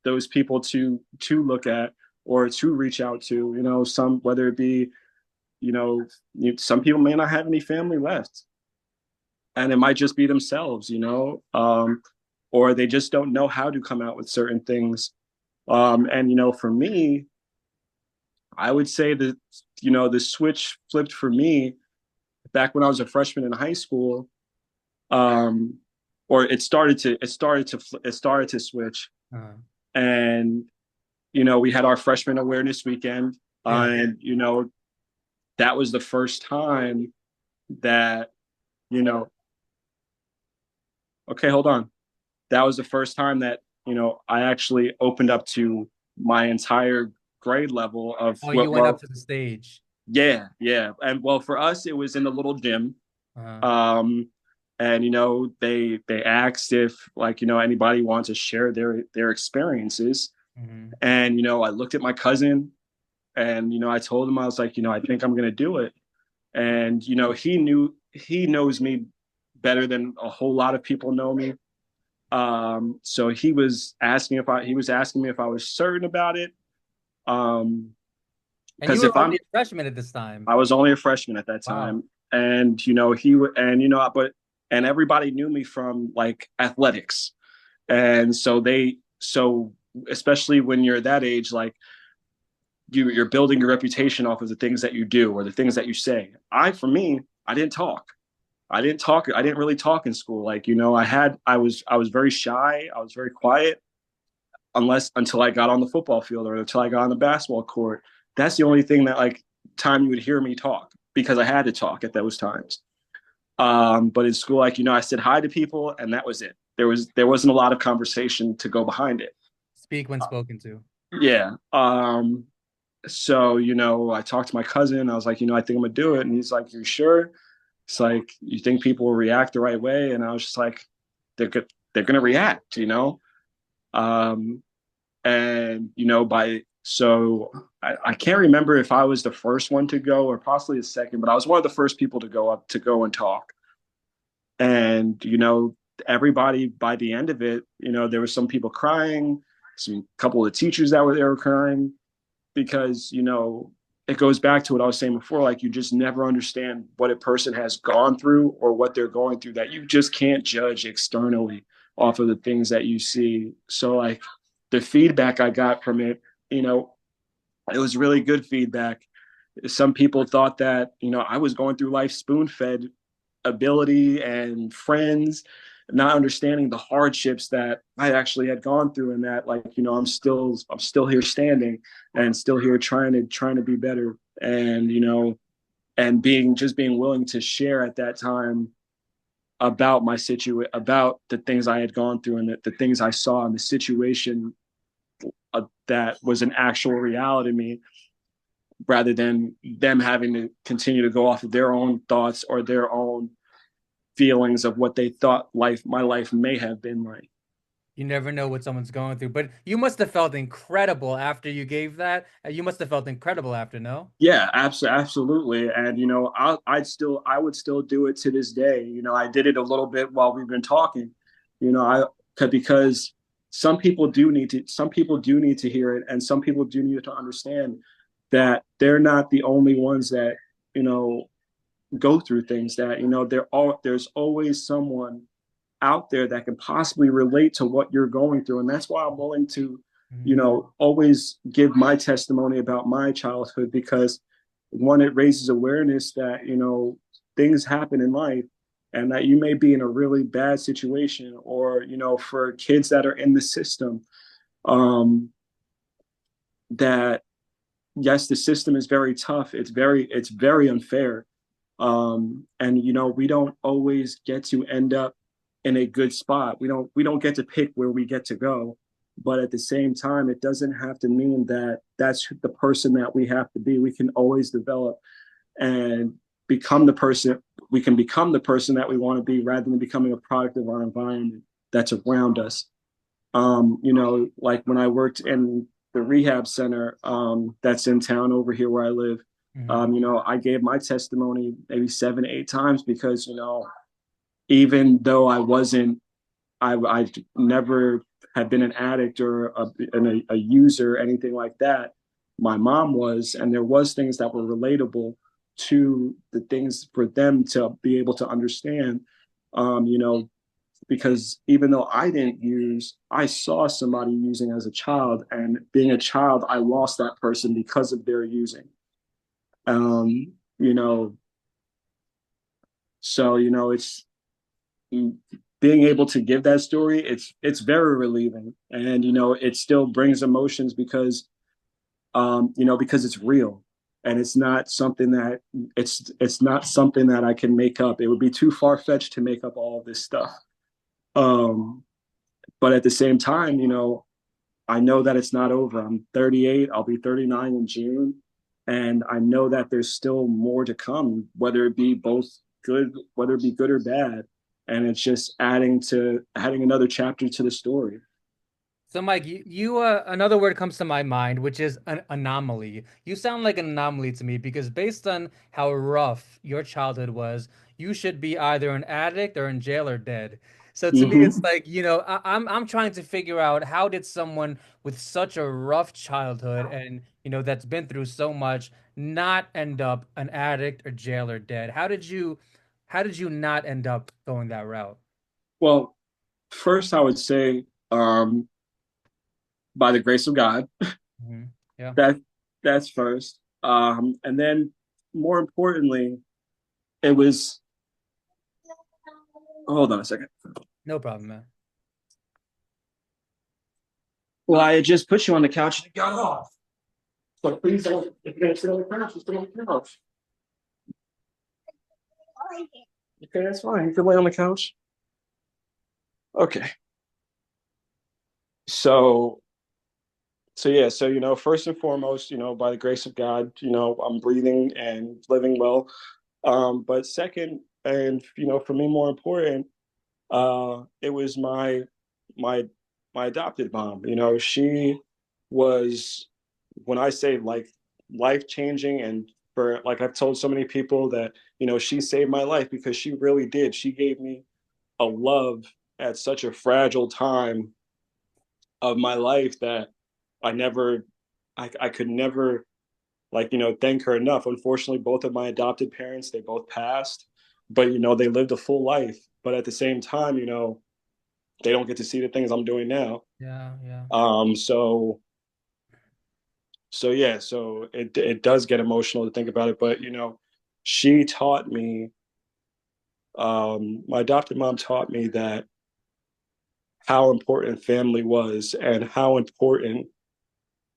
those people to look at or to reach out to. Some, whether it be, some people may not have any family left, and it might just be themselves, or they just don't know how to come out with certain things. And for me, I would say that the switch flipped for me back when I was a freshman in high school. Um, or it started to switch, Uh, and we had our freshman awareness weekend, yeah. and that was the first time that you know okay, hold on. That was the first time that I actually opened up to my entire grade level of Oh, you what. went up Well, to the stage. yeah, yeah, and well, for us it was in the little gym. Uh, um and they asked if, like, anybody wants to share their experiences. mhm. And I looked at my cousin, and I told him, I was like, I think I'm gonna do it. And he knows me better than a whole lot of people know me. So he was asking me if I was certain about it. um And you because were if only I'm a freshman at this time. I was only a freshman at that Wow. time. And he and but and everybody knew me from, like, athletics. And so especially when you're that age, like, you're building your reputation off of the things that you do or the things that you say. For me, I didn't talk. I didn't really talk in school. Like, I was very shy. I was very quiet, until I got on the football field or until I got on the basketball court. That's the only thing that, like, time you would hear me talk, because I had to talk at those times. But in school, like, I said hi to people, and that was it. There wasn't a lot of conversation to go behind it. Speak when spoken to. Yeah. So I talked to my cousin. I was like, I think I'm gonna do it, and he's like, "You sure?" It's like, "You think people will react the right way?" And I was just like, they're gonna react. Um, and by so I can't remember if I was the first one to go or possibly the second, but I was one of the first people to go up to go and talk. And everybody, by the end of it, there was some people crying, some couple of the teachers that were there crying, because it goes back to what I was saying before. Like, you just never understand what a person has gone through or what they're going through, that you just can't judge externally off of the things that you see. So, like, the feedback I got from it, you know it was really good feedback. Some people thought that I was going through life spoon fed ability and friends, not understanding the hardships that I actually had gone through, and that, like, I'm still here standing, and still here trying to be better. And being willing to share at that time about about the things I had gone through, and the things I saw in the situation, that was an actual reality to me, rather than them having to continue to go off of their own thoughts or their own feelings of what they thought my life may have been like. You never know what someone's going through, but you must have felt incredible after you gave that. You must have felt incredible after, no? Yeah, absolutely. And I would still do it to this day. I did it a little bit while we've been talking. I because some people do need to hear it, and some people do need to understand that they're not the only ones that you know go through things. That there's always someone out there that can possibly relate to what you're going through. And that's why I'm willing to, Mhm. always give my testimony about my childhood, because one, it raises awareness that, things happen in life, and that you may be in a really bad situation, or, for kids that are in the system, um, that yes, the system is very tough. It's very unfair. And we don't always get to end up in a good spot. We don't get to pick where we get to go. But at the same time, it doesn't have to mean that that's the person that we have to be. We can always develop and become the person. We can become the person that we want to be, rather than becoming a product of our environment that's around us. Like when I worked in the rehab center, that's in town over here where I live. Mhm. I gave my testimony maybe 7, 8 times, because even though I never had been an addict or a user or anything like that. My mom was, and there was things that were relatable to the things for them to be able to understand. Um, you know, because even though I didn't use, I saw somebody using as a child, and being a child, I lost that person because of their using. You know, so it's being able to give that story. It's very relieving, and it still brings emotions because because it's real, and it's not something that I can make up. It would be too far fetched to make up all of this stuff. Um, but at the same time, I know that it's not over. I'm 38. I'll be 39 in June. And I know that there's still more to come, whether it be both good, whether it be good or bad. And it's just adding another chapter to the story. So, Mike, another word comes to my mind, which is an anomaly. You sound like an anomaly to me because based on how rough your childhood was, you should be either an addict or in jail or dead. So to me, it's Mm-hmm. like, I'm trying to figure out how did someone with such a rough childhood and that's been through so much not end up an addict or jail or dead? How did you not end up going that route? Well, first I would say, by the grace of God, Yeah, that that's first. And then more importantly, it was, hold on a second. no problem, man. Well, I had just put you on the couch and you got off. So please don't, if you're gonna sit on the couch, just sit on the couch. Okay, that's fine. You can lay on the couch. Okay. So yeah, so first and foremost, by the grace of God, I'm breathing and living well. But second, and for me more important, it was my my adopted mom. She was, when I say like life changing, and for like I've told so many people that she saved my life because she really did. She gave me a love at such a fragile time of my life that I never, I could never like thank her enough. Unfortunately, both of my adopted parents, they both passed, but they lived a full life. But at the same time, they don't get to see the things I'm doing now. Yeah, yeah. So yeah, so it does get emotional to think about it. But she taught me. My adopted mom taught me that how important family was, and how important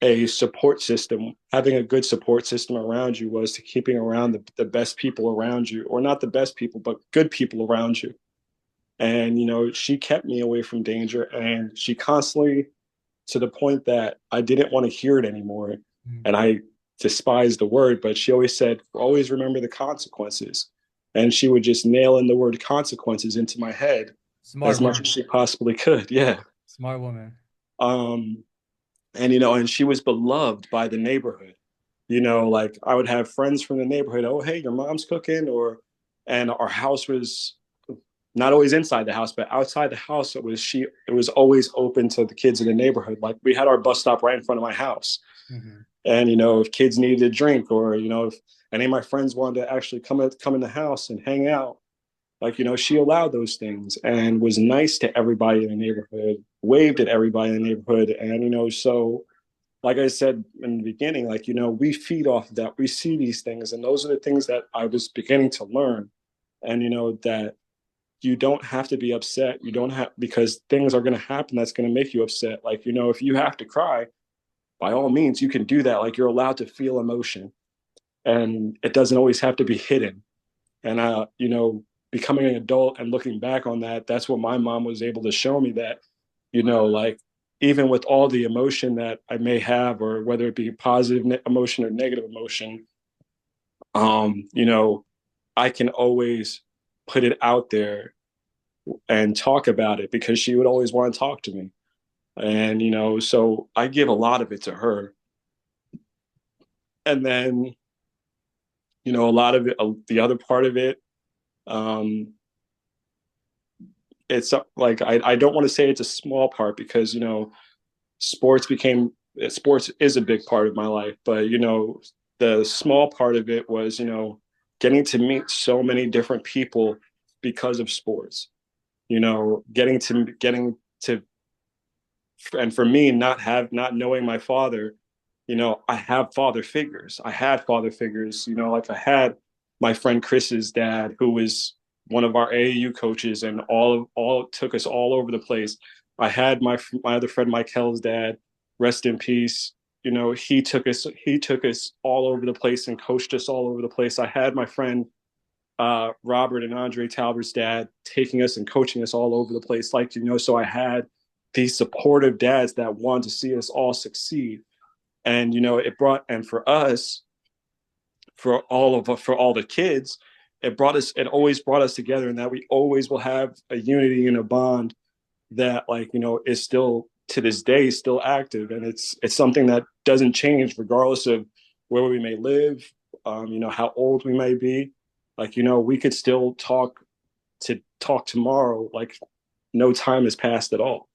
a support system, having a good support system around you, was to keeping around the best people around you, or not the best people, but good people around you. And she kept me away from danger, and she constantly, to the point that I didn't want to hear it anymore. Mm. And I despised the word, but she always said, always remember the consequences. And she would just nail in the word consequences into my head Smart as much as woman. she possibly could. Yeah. Smart woman. Um, and and she was beloved by the neighborhood. Like I would have friends from the neighborhood. Oh, hey, your mom's cooking, and our house was not always inside the house, but outside the house. It was always open to the kids in the neighborhood. Like we had our bus stop right in front of my house, Hmm. and if kids needed a drink, or if any of my friends wanted to actually come in the house and hang out, like she allowed those things and was nice to everybody in the neighborhood, waved at everybody in the neighborhood. And so like I said in the beginning, like we feed off of that. We see these things, and those are the things that I was beginning to learn. And that you don't have to be upset. You don't have, because things are going to happen that's going to make you upset. Like if you have to cry, by all means you can do that. Like you're allowed to feel emotion, and it doesn't always have to be hidden. And becoming an adult and looking back on that, that's what my mom was able to show me, that like even with all the emotion that I may have, or whether it be positive emotion or negative emotion, I can always put it out there and talk about it, because she would always want to talk to me. And so I give a lot of it to her. And then a lot of it, the other part of it, um it's like I don't want to say it's a small part, because sports became sports is a big part of my life. But the small part of it was getting to meet so many different people because of sports. getting to and for me not knowing my father, I have father figures. I had father figures, like I had my friend Chris's dad, who was one of our AAU coaches, and all took us all over the place. I had my other friend Michael's dad, rest in peace. He took us all over the place and coached us all over the place. I had my friend Robert and Andre Talbert's dad taking us and coaching us all over the place. So I had these supportive dads that wanted to see us all succeed. And, and for us, for all the kids, it always brought us together, and that we always will have a unity and a bond that, is still to this day still active. And it's something that doesn't change regardless of where we may live, how old we may be. We could still talk tomorrow, like no time has passed at all.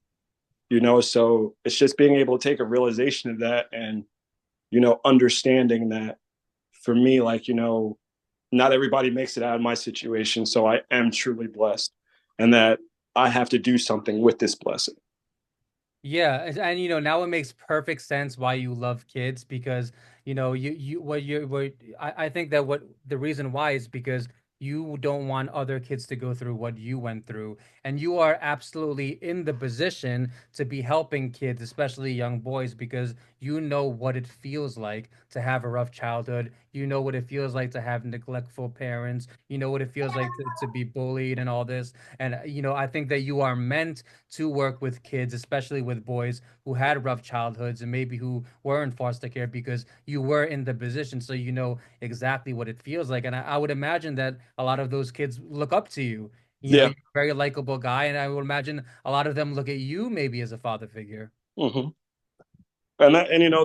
So it's just being able to take a realization of that, and understanding that for me, not everybody makes it out of my situation, so I am truly blessed, and that I have to do something with this blessing. Yeah, and now it makes perfect sense why you love kids because you what you're what I think that what the reason why is because you don't want other kids to go through what you went through, and you are absolutely in the position to be helping kids, especially young boys, because you know what it feels like to have a rough childhood. You know what it feels like to have neglectful parents. You know what it feels like to be bullied and all this. And I think that you are meant to work with kids, especially with boys who had rough childhoods and maybe who were in foster care because you were in the position. So you know exactly what it feels like. And I would imagine that a lot of those kids look up to you. Yeah. You're a very likable guy. And I would imagine a lot of them look at you maybe as a father figure. Hmm. And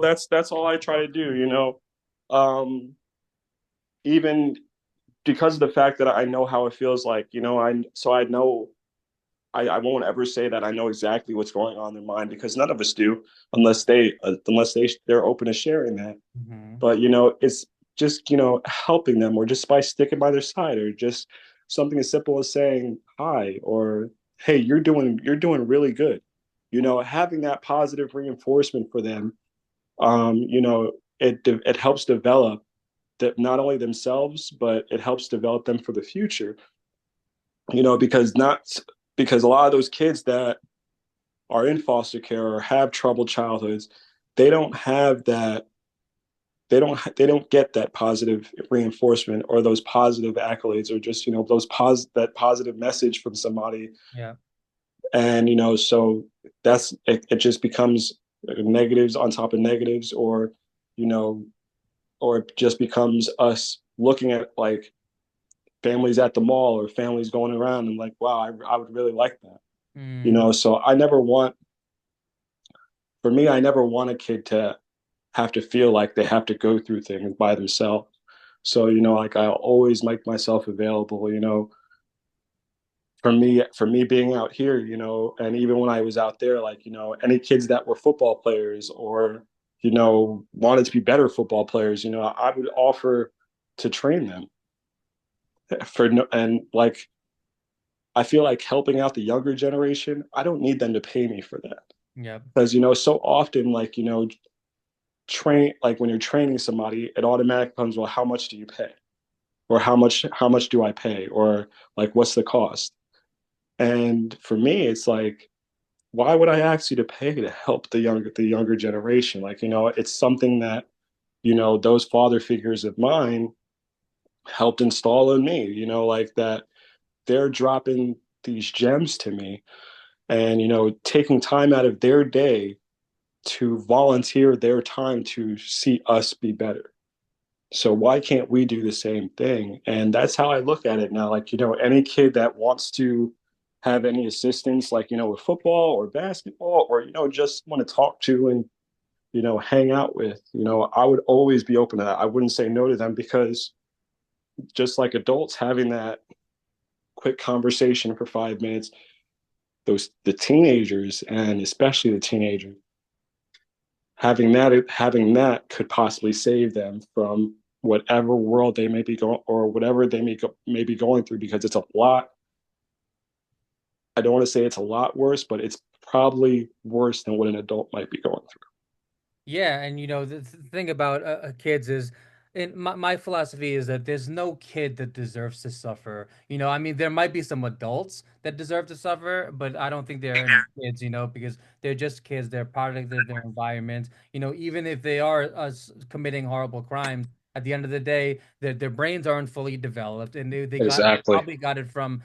that's all I try to do. Even because of the fact that I know how it feels like, I know I won't ever say that I know exactly what's going on in their mind, because none of us do, they're open to sharing that. Hmm. But it's just helping them, or just by sticking by their side, or just something as simple as saying hi, or hey, you're doing really good. Having that positive reinforcement for them, it helps develop that, not only themselves, but it helps develop them for the future. Because a lot of those kids that are in foster care or have troubled childhoods, they don't have that. They don't get that positive reinforcement, or those positive accolades, or just that positive message from somebody. Yeah. And so it just becomes negatives on top of negatives, you know or it just becomes us looking at, like, families at the mall, or families going around, and like, wow, I would really like that. Mm. So I never want a kid to have to feel like they have to go through things by themselves. So, like, I'll always make myself available, for me being out here, and even when I was out there, like, any kids that were football players, or, wanted to be better football players, I would offer to train them for no, and like, I feel like helping out the younger generation, I don't need them to pay me for that. Yeah. Because, so often, like, when you're training somebody, it automatically comes, well, how much do you pay? Or how much do I pay? Or, like, what's the cost? And for me, it's like, why would I ask you to pay to help the younger generation? Like, it's something that, those father figures of mine helped install in me, like that they're dropping these gems to me, and, taking time out of their day to volunteer their time to see us be better. So why can't we do the same thing? And that's how I look at it now. Like, any kid that wants to have any assistance, like, with football or basketball, or, just want to talk to and, hang out with, I would always be open to that. I wouldn't say no to them, because just like adults, having that quick conversation for 5 minutes, the teenagers, and especially the teenagers, having that could possibly save them from whatever world they may be going, or whatever they may be going through, because it's a lot. I don't want to say it's a lot worse, but it's probably worse than what an adult might be going through. Yeah, and the thing about kids is, in my philosophy is that there's no kid that deserves to suffer. I mean, there might be some adults that deserve to suffer, but I don't think there are any kids, because they're just kids. They're product of their environment. Even if they are committing horrible crimes, at the end of the day, their brains aren't fully developed, and they Exactly. probably got it from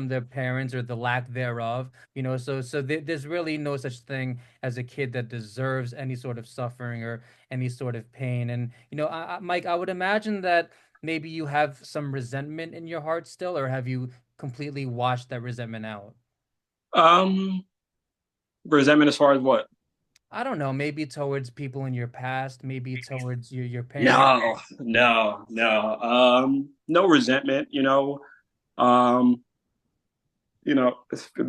their parents or the lack thereof. So there's really no such thing as a kid that deserves any sort of suffering or any sort of pain. And Mike, I would imagine that maybe you have some resentment in your heart still, or have you completely washed that resentment out? Um, Resentment as far as what? I don't know, maybe towards people in your past, maybe towards your parents. No, no, no. No resentment, Um,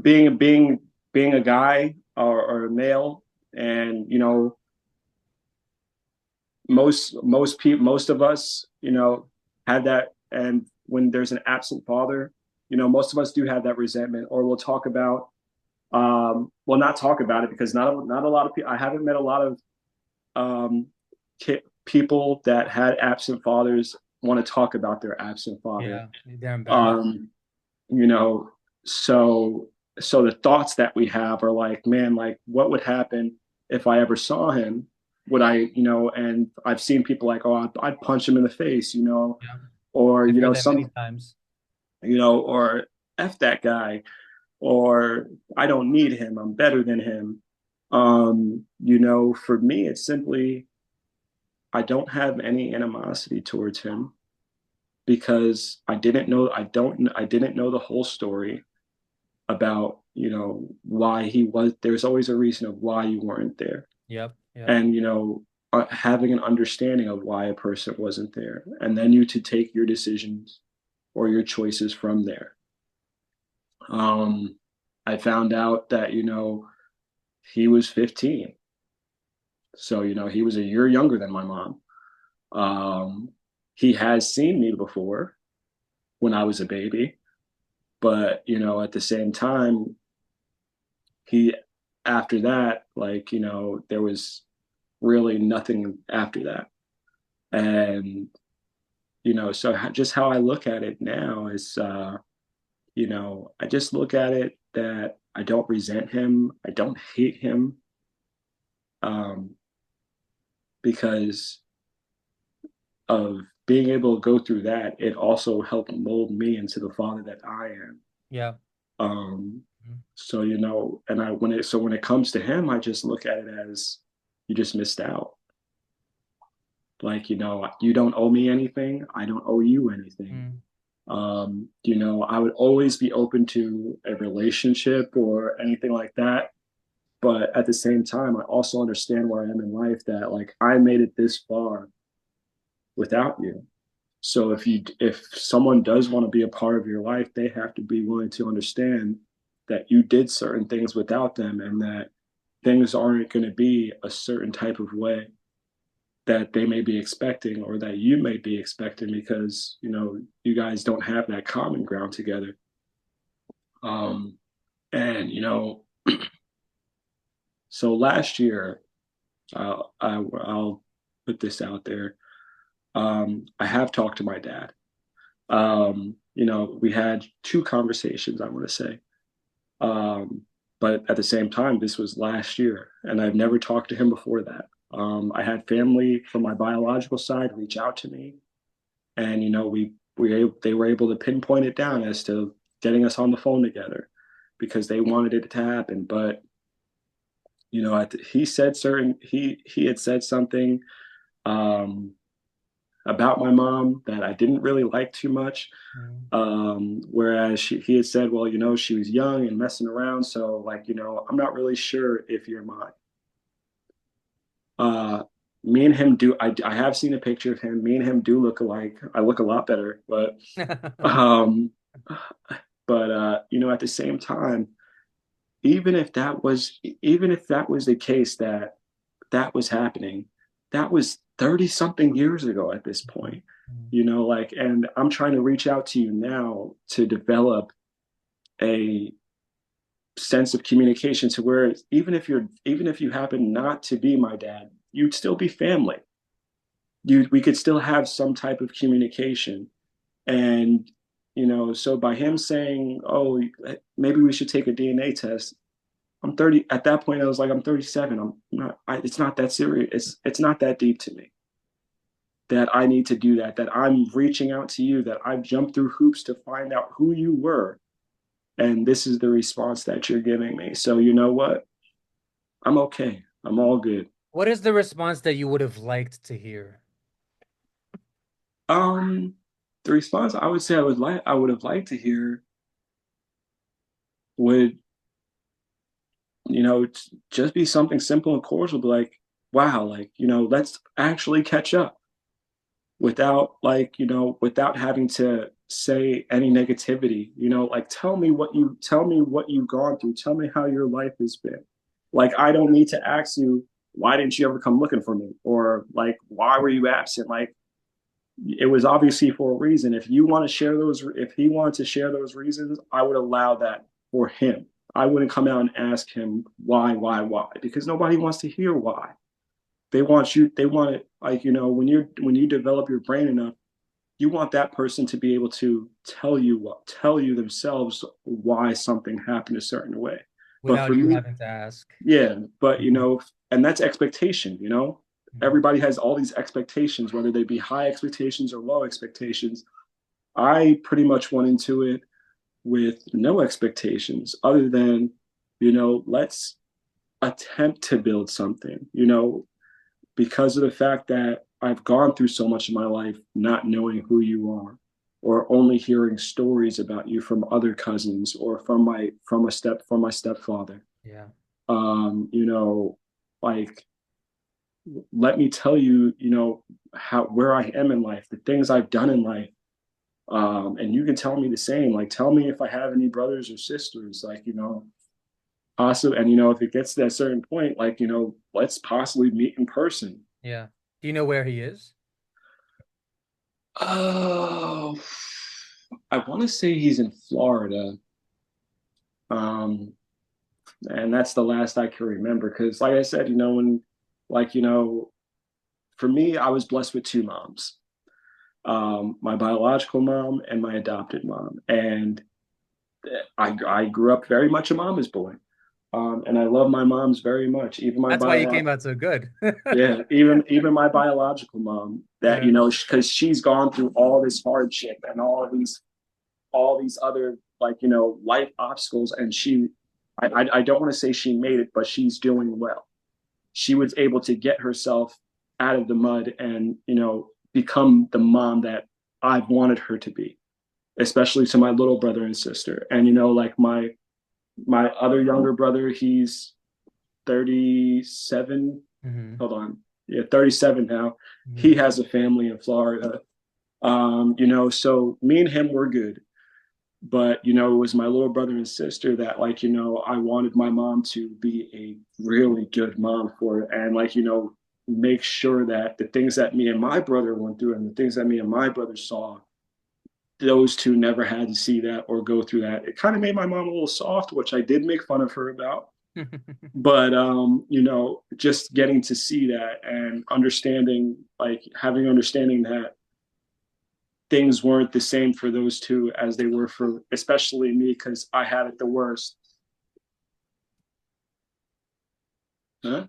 being a guy or a male, and most of us, had that. And when there's an absent father, most of us do have that resentment, or we'll talk about, well, not talk about it, because not a lot of people. I haven't met a lot of um, people that had absent fathers want to talk about their absent father. Yeah, they're embarrassed. Um, you know, so so the thoughts that we have are like, man, like what would happen if I ever saw him? Would I, and I've seen people like, oh, I'd punch him in the face, Yeah, or I've heard that many times. or F that guy, or I don't need him, I'm better than him. For me, it's simply I don't have any animosity towards him because I didn't know the whole story about, why he was. There's always a reason of why you weren't there. Yep, yep. And, having an understanding of why a person wasn't there, and then you to take your decisions or your choices from there. Um, I found out that, he was 15. So, he was a year younger than my mom. Um, he has seen me before when I was a baby, but, at the same time, he, after that, like, there was really nothing after that. And, so just how I look at it now is, I just look at it that I don't resent him. I don't hate him, um, because of being able to go through that. It also helped mold me into the father that I am. Yeah. Um, Mhm. so, and when it comes to him, I just look at it as you just missed out. Like, you don't owe me anything. I don't owe you anything. Mm. I would always be open to a relationship or anything like that. But at the same time, I also understand where I am in life, that like I made it this far without you. So if someone does want to be a part of your life, they have to be willing to understand that you did certain things without them, and that things aren't going to be a certain type of way that they may be expecting, or that you may be expecting, because you guys don't have that common ground together. And so last year, I'll put this out there. I have talked to my dad. We had two conversations, I want to say. Um, but at the same time, this was last year, and I've never talked to him before that. I had family from my biological side reach out to me, and they were able to pinpoint it down as to getting us on the phone together, because they wanted it to happen. But he had said something, um, about my mom that I didn't really like too much. Mm. Whereas he had said, well, she was young and messing around, so like, I'm not really sure if you're mine. Uh, Me and him do. I have seen a picture of him. Me and him do look alike. I look a lot better, um, at the same time, even if that was the case, that was happening, that was 30 something years ago at this point. Mm. Like, and I'm trying to reach out to you now to develop a sense of communication to where even if you happen not to be my dad, you'd still be family. We could still have some type of communication. And so by him saying, "Oh, maybe we should take a DNA test," I'm 30. At that point, I was like, I'm 37. I'm not. It's not that serious. It's not that deep to me that I need to do that. That I'm reaching out to you. That I've jumped through hoops to find out who you were, and this is the response that you're giving me. So you know what? I'm okay. I'm all good. What is the response that you would have liked to hear? Um, the response I would say I would have liked to hear would just be something simple and cordial, but like, wow, like, let's actually catch up without without having to say any negativity, like tell me what you've gone through. Tell me how your life has been. Like, I don't need to ask you, why didn't you ever come looking for me? Or like, why were you absent? Like, it was obviously for a reason. If he wanted to share those reasons, I would allow that for him. I wouldn't come out and ask him why, because nobody wants to hear why. They want it like, when you develop your brain enough, you want that person to be able to tell you themselves why something happened a certain way. But for Without you me, having to ask. yeah, but Mhm. and that's expectation, Mhm. everybody has all these expectations, whether they be high expectations or low expectations. I pretty much went into it with no expectations other than, let's attempt to build something, because of the fact that I've gone through so much of my life not knowing who you are, or only hearing stories about you from other cousins or from my stepfather. Yeah. Like, let me tell you, how where I am in life, the things I've done in life. And you can tell me the same. Like, tell me if I have any brothers or sisters, like, possibly, and if it gets to that certain point, like, let's possibly meet in person. Yeah. Do you know where he is? Oh, I want to say he's in Florida. Um, and that's the last I can remember. Because, like I said, like, for me, I was blessed with two moms, my biological mom and my adopted mom. And I grew up very much a mama's boy. And I love my moms very much. That's why you came out so good. Yeah, even my biological mom, that, Yeah. because she's gone through all this hardship and all these other, like, life obstacles, and I don't want to say she made it, but she's doing well. She was able to get herself out of the mud and, become the mom that I've wanted her to be, especially to my little brother and sister. And, like, my other younger brother, he's 37. Hmm. Hold on. Yeah, 37 now. He Hmm. has a family in Florida. So me and him were good. But, it was my little brother and sister that, like, I wanted my mom to be a really good mom for, and, like, make sure that the things that me and my brother went through and the things that me and my brother saw, those two never had to see that or go through that. It kind of made my mom a little soft, which I did make fun of her about. But just getting to see that and understanding, like, having understanding that things weren't the same for those two as they were for especially me, because I had it the worst. Huh?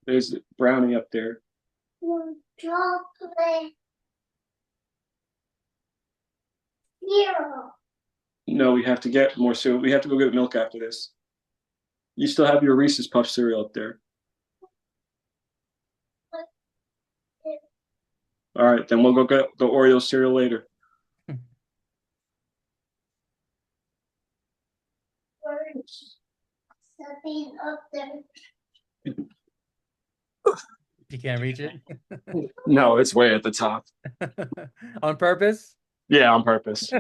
There's brownie up there. Chocolate. No, we have to get more cereal. We have to go get milk after this. You still have your Reese's Puff cereal up there. All right, then we'll go get the Oreo cereal later. You can't reach it. No, it's way at the top. On purpose? Yeah, on purpose.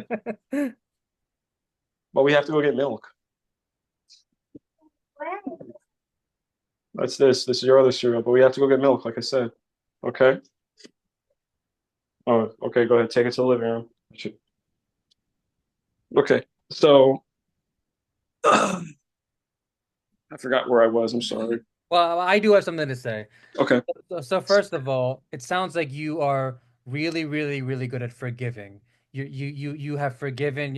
But we have to go get milk. That's this. This is your other cereal, but we have to go get milk, like I said. Okay. Oh, okay. Go ahead. Take it to the living room. Okay. So I forgot where I was. I'm sorry. Well, I do have something to say. Okay. So first of all, it sounds like you are really, really, really good at forgiving. You have forgiven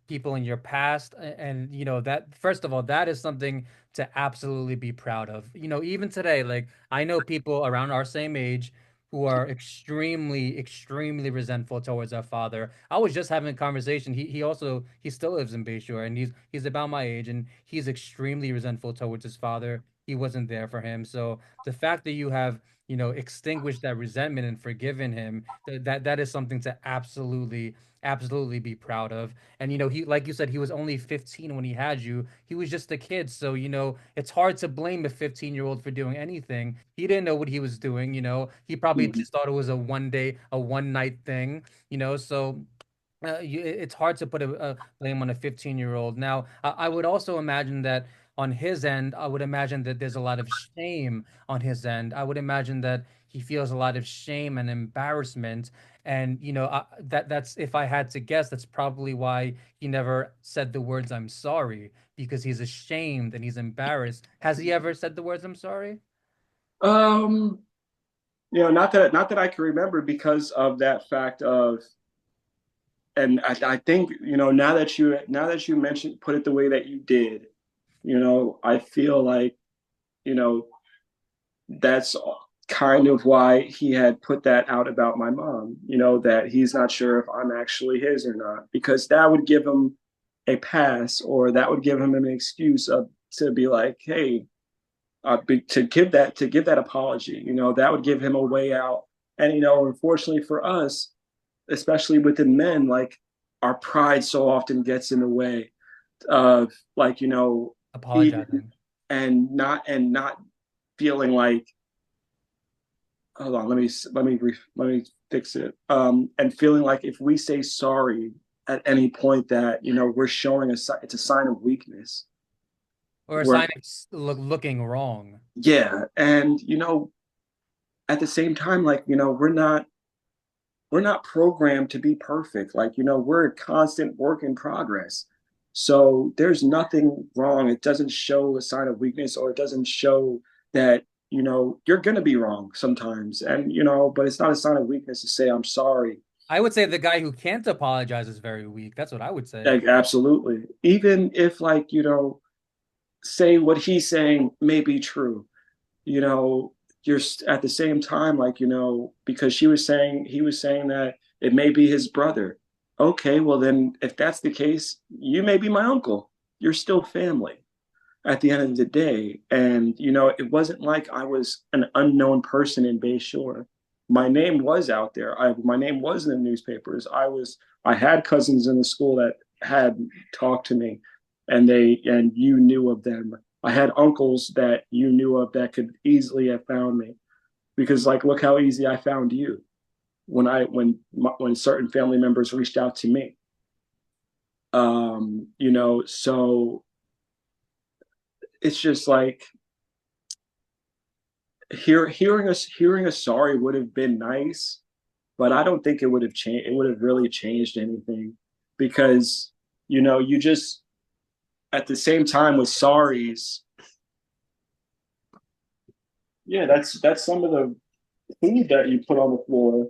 people in your past, and that first of all, that is something to absolutely be proud of. Even today, like I know people around our same age who are extremely, extremely resentful towards our father. I was just having a conversation. He still lives in Bayshore, and he's about my age, and he's extremely resentful towards his father. He wasn't there for him, so the fact that you have extinguished that resentment and forgiven him, that is something to absolutely be proud of. And he, like you said, he was only 15 when he had you. He was just a kid, so it's hard to blame a 15-year-old for doing anything. He didn't know what he was doing. He probably Mhm. just thought it was a one night thing. So it's hard to put a blame on a 15-year-old. Now, I would also imagine that on his end, I would imagine that there's a lot of shame on his end. I would imagine that he feels a lot of shame and embarrassment. And, that's, if I had to guess, that's probably why he never said the words "I'm sorry," because he's ashamed and he's embarrassed. Has he ever said the words "I'm sorry"? Um, not that I can remember because of that fact of, and I think now that you mentioned put it the way that you did, I feel like you know that's kind of why he had put that out about my mom. That he's not sure if I'm actually his or not, because that would give him a pass, or that would give him an excuse to be like, hey, to give that apology. That would give him a way out. And unfortunately for us, especially within men, like our pride so often gets in the way of, like, even Apologizing. and not feeling like, hold on, let me fix it. And feeling like if we say sorry at any point, that we're showing it's a sign of weakness. Or a We're sign of looking wrong. Yeah, and at the same time, like, we're not programmed to be perfect. Like, we're a constant work in progress. So there's nothing wrong. It doesn't show a sign of weakness, or it doesn't show that, you're going to be wrong sometimes. And, but it's not a sign of weakness to say, I'm sorry. I would say the guy who can't apologize is very weak. That's what I would say. Like, absolutely. Even if, like, say what he's saying may be true, you know, you're at the same time, like, because he was saying that it may be his brother. Okay, well then, if that's the case, you may be my uncle. You're still family at the end of the day. And it wasn't like I was an unknown person in Bayshore. My name was out there. My name was in the newspapers. I had cousins in the school that had talked to me, and you knew of them. I had uncles that you knew of that could easily have found me, because, like, look how easy I found you when certain family members reached out to me. So it's just like, hearing a sorry would have been nice, but I don't think it would have changed. It would have really changed anything, because you just, at the same time with sorries. Yeah, that's some of the food that you put on the floor.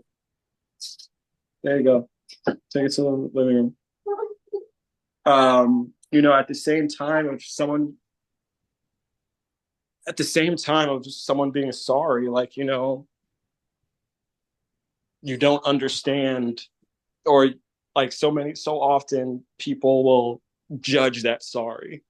There you go. Take it to the living room. At the same time of someone being sorry, like, you don't understand, or, like, so often people will judge that sorry,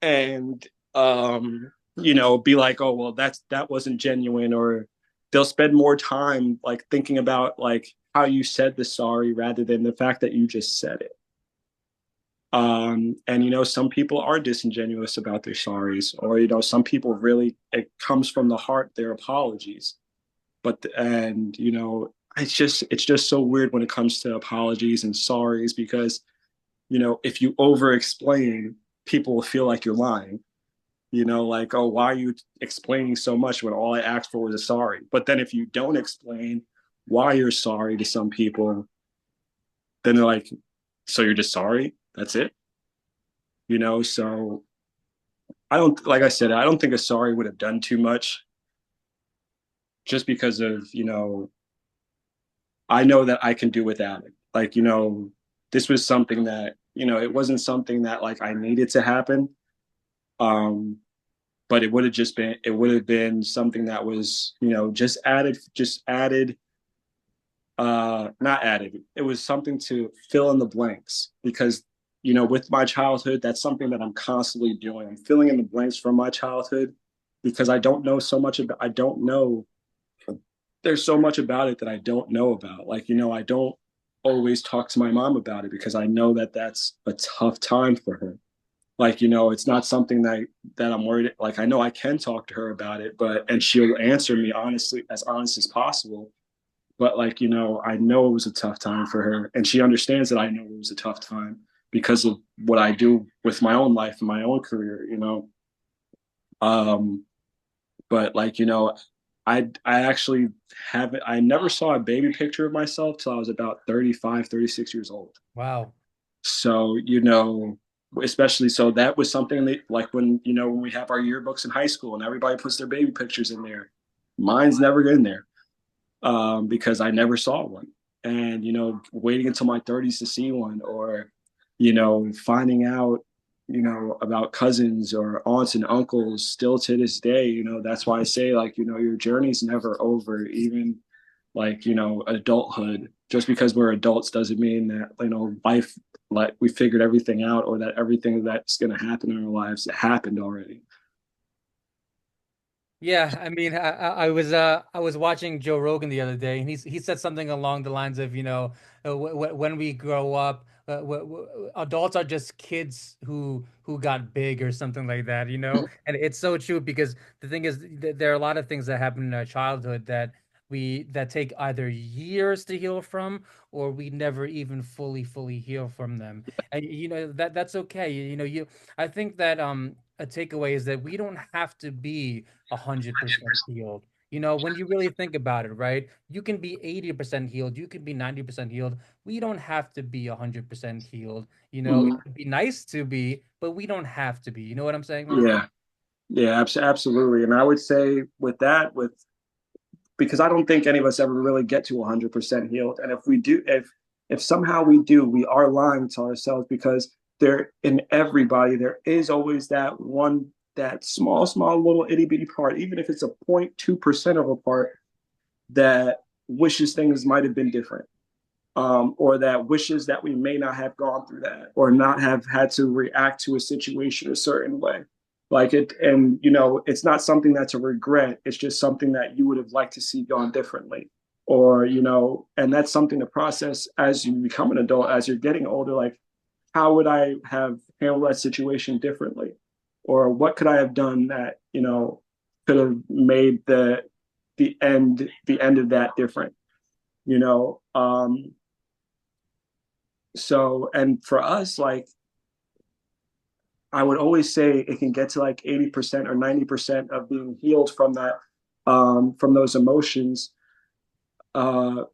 and be like, oh well, that wasn't genuine, or they'll spend more time, like, thinking about, like, how you said the sorry rather than the fact that you just said it. And some people are disingenuous about their sorries, or some people really, it comes from the heart, their apologies. And it's just so weird when it comes to apologies and sorries, because if you over explain, people will feel like you're lying. Like, oh, why are you explaining so much when all I asked for was a sorry? But then if you don't explain why you're sorry to some people, then they're like, So you're just sorry. That's it. So I don't, like I said, I don't think a sorry would have done too much just because of, I know that I can do without it. This was something that, it wasn't something that like I needed to happen. Um, but it would have been something that was, just added, not added. It was something to fill in the blanks because, with my childhood, that's something that I'm constantly doing. I'm filling in the blanks from my childhood because I don't know there's so much about it that I don't know about. I don't always talk to my mom about it because I know that that's a tough time for her. It's not something that I'm worried. Like I know I can talk to her about it, and she'll answer me honestly, as honest as possible. But I know it was a tough time for her, and she understands that I know it was a tough time because of what I do with my own life and my own career. Um, but I actually haven't I never saw a baby picture of myself till I was about 35, 36 years old. Wow. So, especially so that was something that like when we have our yearbooks in high school and everybody puts their baby pictures in there. Mine's never in there because I never saw one. And, waiting until my 30s to see one or, finding out, about cousins or aunts and uncles still to this day, that's why I say, your journey's never over, even adulthood. Just because we're adults doesn't mean that, life, like we figured everything out or that everything that's going to happen in our lives happened already. Yeah, I mean, I was watching Joe Rogan the other day, and he said something along the lines of, when we grow up, adults are just kids who got big or something like that, And it's so true because the thing is, there are a lot of things that happen in our childhood that take either years to heal from, or we never even fully heal from them. And that's okay. I think that a takeaway is that we don't have to be 100% healed. When you really think about it, right? You can be 80% healed, you can be 90% healed. We don't have to be 100% healed. It Mhm. would be nice to be, but we don't have to be. You know what I'm saying, man? Yeah, yeah, absolutely. And I would say with that, because I don't think any of us ever really get to 100% healed. And if we do, if somehow we do, we are lying to ourselves because there in everybody there is always that one, that small little itty bitty part, even if it's a 0.2% of a part that wishes things might have been different, or that wishes that we may not have gone through that or not have had to react to a situation a certain way. And it's not something that's a regret. It's just something that you would have liked to see gone differently. Or, and that's something to process as you become an adult, as you're getting older. Like, how would I have handled that situation differently? Or what could I have done that, could have made the end of that different? You know, and for us, like I would always say it can get to like 80% or 90% of being healed from from those emotions. And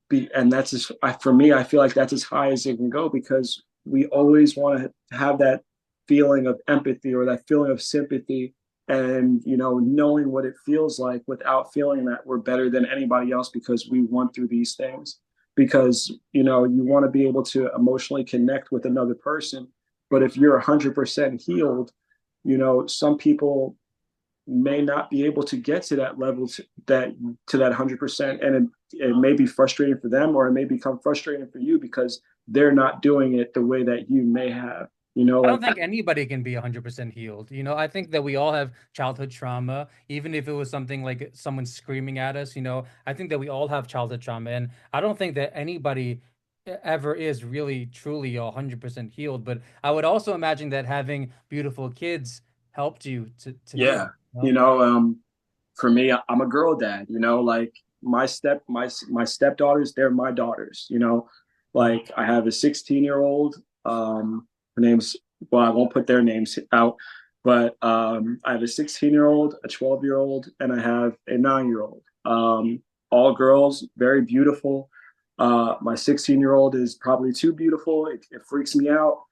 for me, I feel like that's as high as it can go because we always want to have that feeling of empathy or that feeling of sympathy and, knowing what it feels like without feeling that we're better than anybody else because we went through these things. Because, you want to be able to emotionally connect with another person. But if you're 100% healed, some people may not be able to get to that level to that 100%, and it may be frustrating for them or it may become frustrating for you because they're not doing it the way that you may have, I don't like think anybody can be 100% healed. I think that we all have childhood trauma, even if it was something like someone screaming at us, I think that we all have childhood trauma. And I don't think that anybody ever is really truly 100% healed. But I would also imagine that having beautiful kids helped you to heal, yeah, you you know? know for me, I'm a girl dad, like my stepdaughters, they're my daughters, like I have a 16-year-old, her name's, well, I won't put their names out, but I have a 16-year-old, a 12-year-old, and I have a 9-year-old, all girls, very beautiful. My 16-year-old is probably too beautiful. It freaks me out,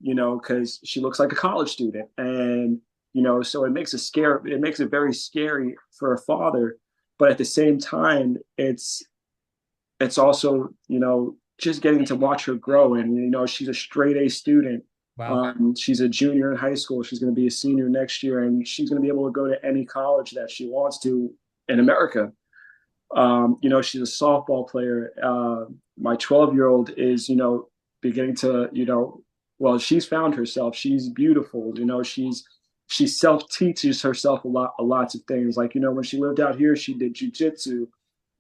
because she looks like a college student, and so it makes it very scary for a father. But at the same time, it's also just getting to watch her grow, and she's a straight A student. Wow. She's a junior in high school. She's going to be a senior next year, and she's going to be able to go to any college that she wants to in America. She's a softball player. My 12-year-old is, beginning to, well, she's found herself. She's beautiful. She self teaches herself lots of things. Like, when she lived out here, she did jujitsu,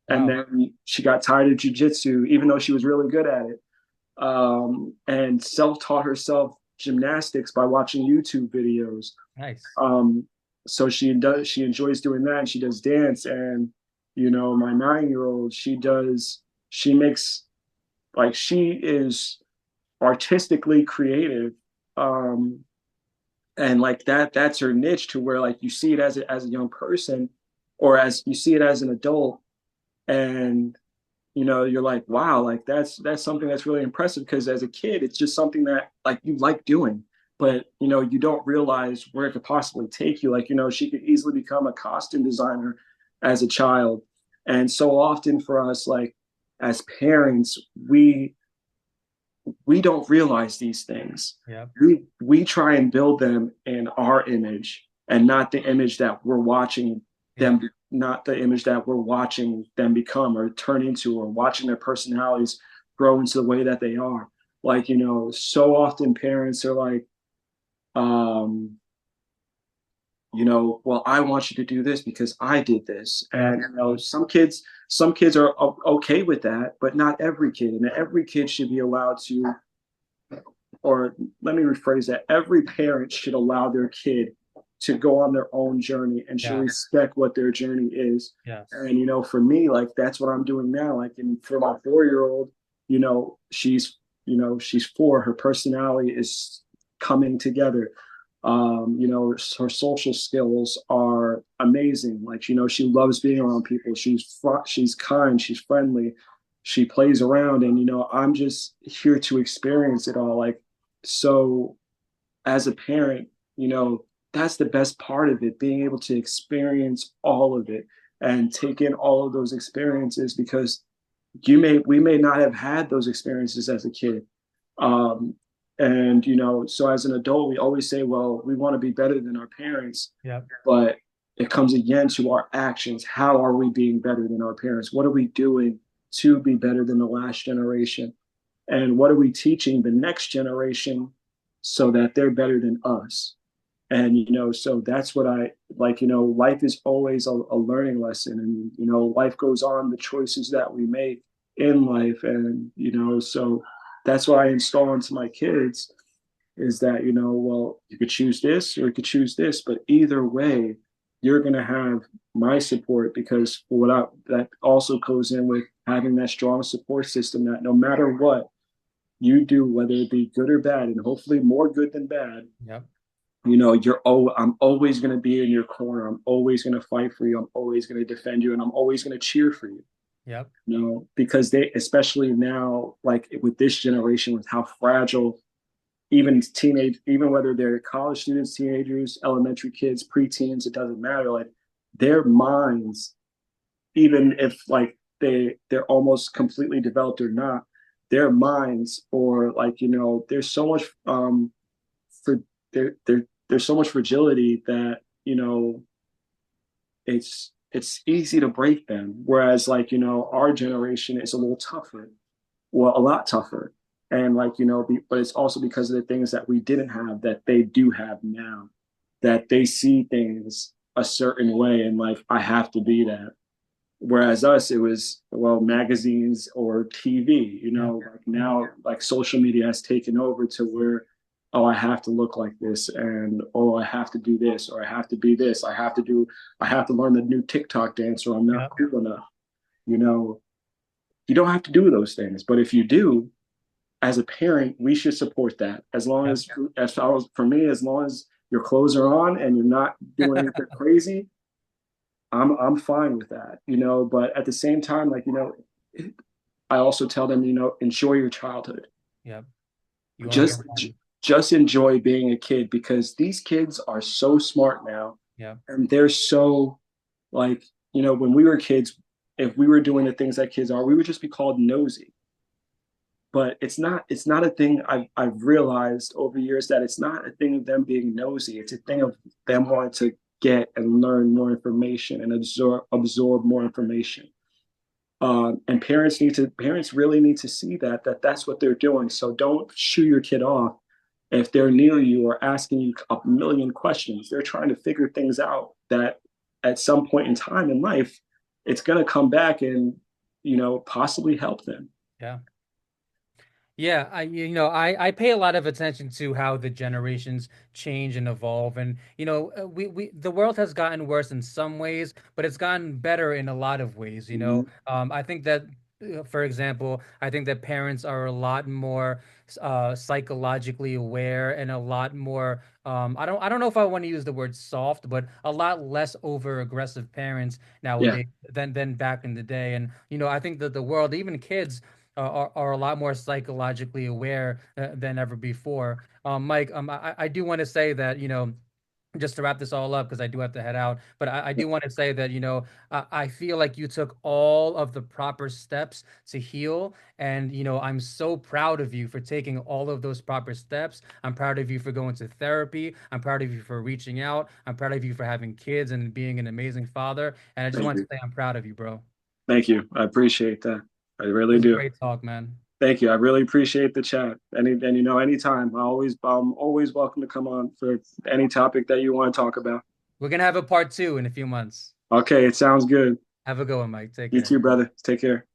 and Wow. then she got tired of jujitsu, even though she was really good at it. And self taught herself gymnastics by watching YouTube videos. Nice. So she enjoys doing that, and she does dance. And my 9-year old, she makes, like, she is artistically creative. And like that's her niche, to where like you see it as a young person, or as you see it as an adult, and you're like, wow, like that's something that's really impressive, because as a kid it's just something that like you like doing, but you don't realize where it could possibly take you. Like, she could easily become a costume designer as a child. And so often for us, like, as parents, we don't realize these things. Yep. We try and build them in our image, and not the image that we're watching them, Yep. not the image that we're watching them become or turn into, or watching their personalities grow into the way that they are. Like, so often parents are like, um, well, I want you to do this because I did this. Yep. And some kids are okay with that, but not every kid. And every kid should be allowed to, or let me rephrase that, every parent should allow their kid to go on their own journey, and should Yeah. respect what their journey is. Yes. And for me, like, that's what I'm doing now. Like, for my 4-year old, she's 4. Her personality is coming together. Her social skills are amazing. Like, she loves being around people. She's kind, she's friendly, she plays around, and I'm just here to experience it all. Like, so as a parent, that's the best part of it, being able to experience all of it and take in all of those experiences, because we may not have had those experiences as a kid. Um, and so as an adult, we always say, well, we want to be better than our parents, Yep. but it comes again to our actions. How are we being better than our parents? What are we doing to be better than the last generation? And what are we teaching the next generation so that they're better than us? And so that's what I like. Life is always a learning lesson, and life goes on, the choices that we make in life. And so that's what I install into my kids, is that well, you could choose this or you could choose this, but either way you're going to have my support, because that also goes in with having that strong support system, that no matter what you do, whether it be good or bad, and hopefully more good than bad, Yep. I'm always going to be in your corner. I'm always going to fight for you. I'm always going to defend you, and I'm always going to cheer for you. Yep. Because they, especially now, like with this generation, with how fragile, even whether they're college students, teenagers, elementary kids, preteens, it doesn't matter. Like, their minds, even if like they're almost completely developed or not, their minds, or like there's so much for there's so much fragility that it's easy to break them. Whereas, like, our generation is a little tougher, well, a lot tougher. And like, but it's also because of the things that we didn't have that they do have now, that they see things a certain way, and like, I have to be that. Whereas us, it was, well, magazines or TV. Yep. Like, now, like, social media has taken over to where, oh, I have to look like this, and oh, I have to do this, or I have to be this, I have to learn the new TikTok dance, or I'm not Yep. cool enough. You know, you don't have to do those things, but if you do, as a parent, we should support that. Yep. As far as for me, as long as your clothes are on and you're not doing anything crazy, I'm fine with that. But at the same time, like, I also tell them, enjoy your childhood. Yep. You only get Just one. just enjoy being a kid because these kids are so smart now, Yep. and they're so like, when we were kids, if we were doing the things that kids are, we would just be called nosy. But it's not a thing. I've realized over years that it's not a thing of them being nosy. It's a thing of them wanting to get and learn more information and absorb more information. And parents really need to see that's what they're doing. So don't shoo your kid off if they're near you or asking you a million questions. They're trying to figure things out that at some point in time in life, it's going to come back and possibly help them. Yeah. Yeah, I pay a lot of attention to how the generations change and evolve, and we the world has gotten worse in some ways, but it's gotten better in a lot of ways. Mhm. I think that, for example, I think that parents are a lot more psychologically aware and a lot more. I don't know if I want to use the word soft, but a lot less over aggressive parents Yeah, nowadays than back in the day, and I think that the world, even kids are a lot more psychologically aware than ever before. Mike, I do want to say that, just to wrap this all up, because I do have to head out, but I do want to say that, I feel like you took all of the proper steps to heal. And, I'm so proud of you for taking all of those proper steps. I'm proud of you for going to therapy. I'm proud of you for reaching out. I'm proud of you for having kids and being an amazing father. And I just thank want to you. say I'm proud of you, bro. Thank you. I appreciate that. I It really was a do. great talk, man. Thank you. I really appreciate the chat. And anytime. I'm always welcome to come on for any topic that you want to talk about. We're gonna have a part two in a few months. Okay, it sounds good. Have a good one, Mike. Take You care. too, brother. Take care.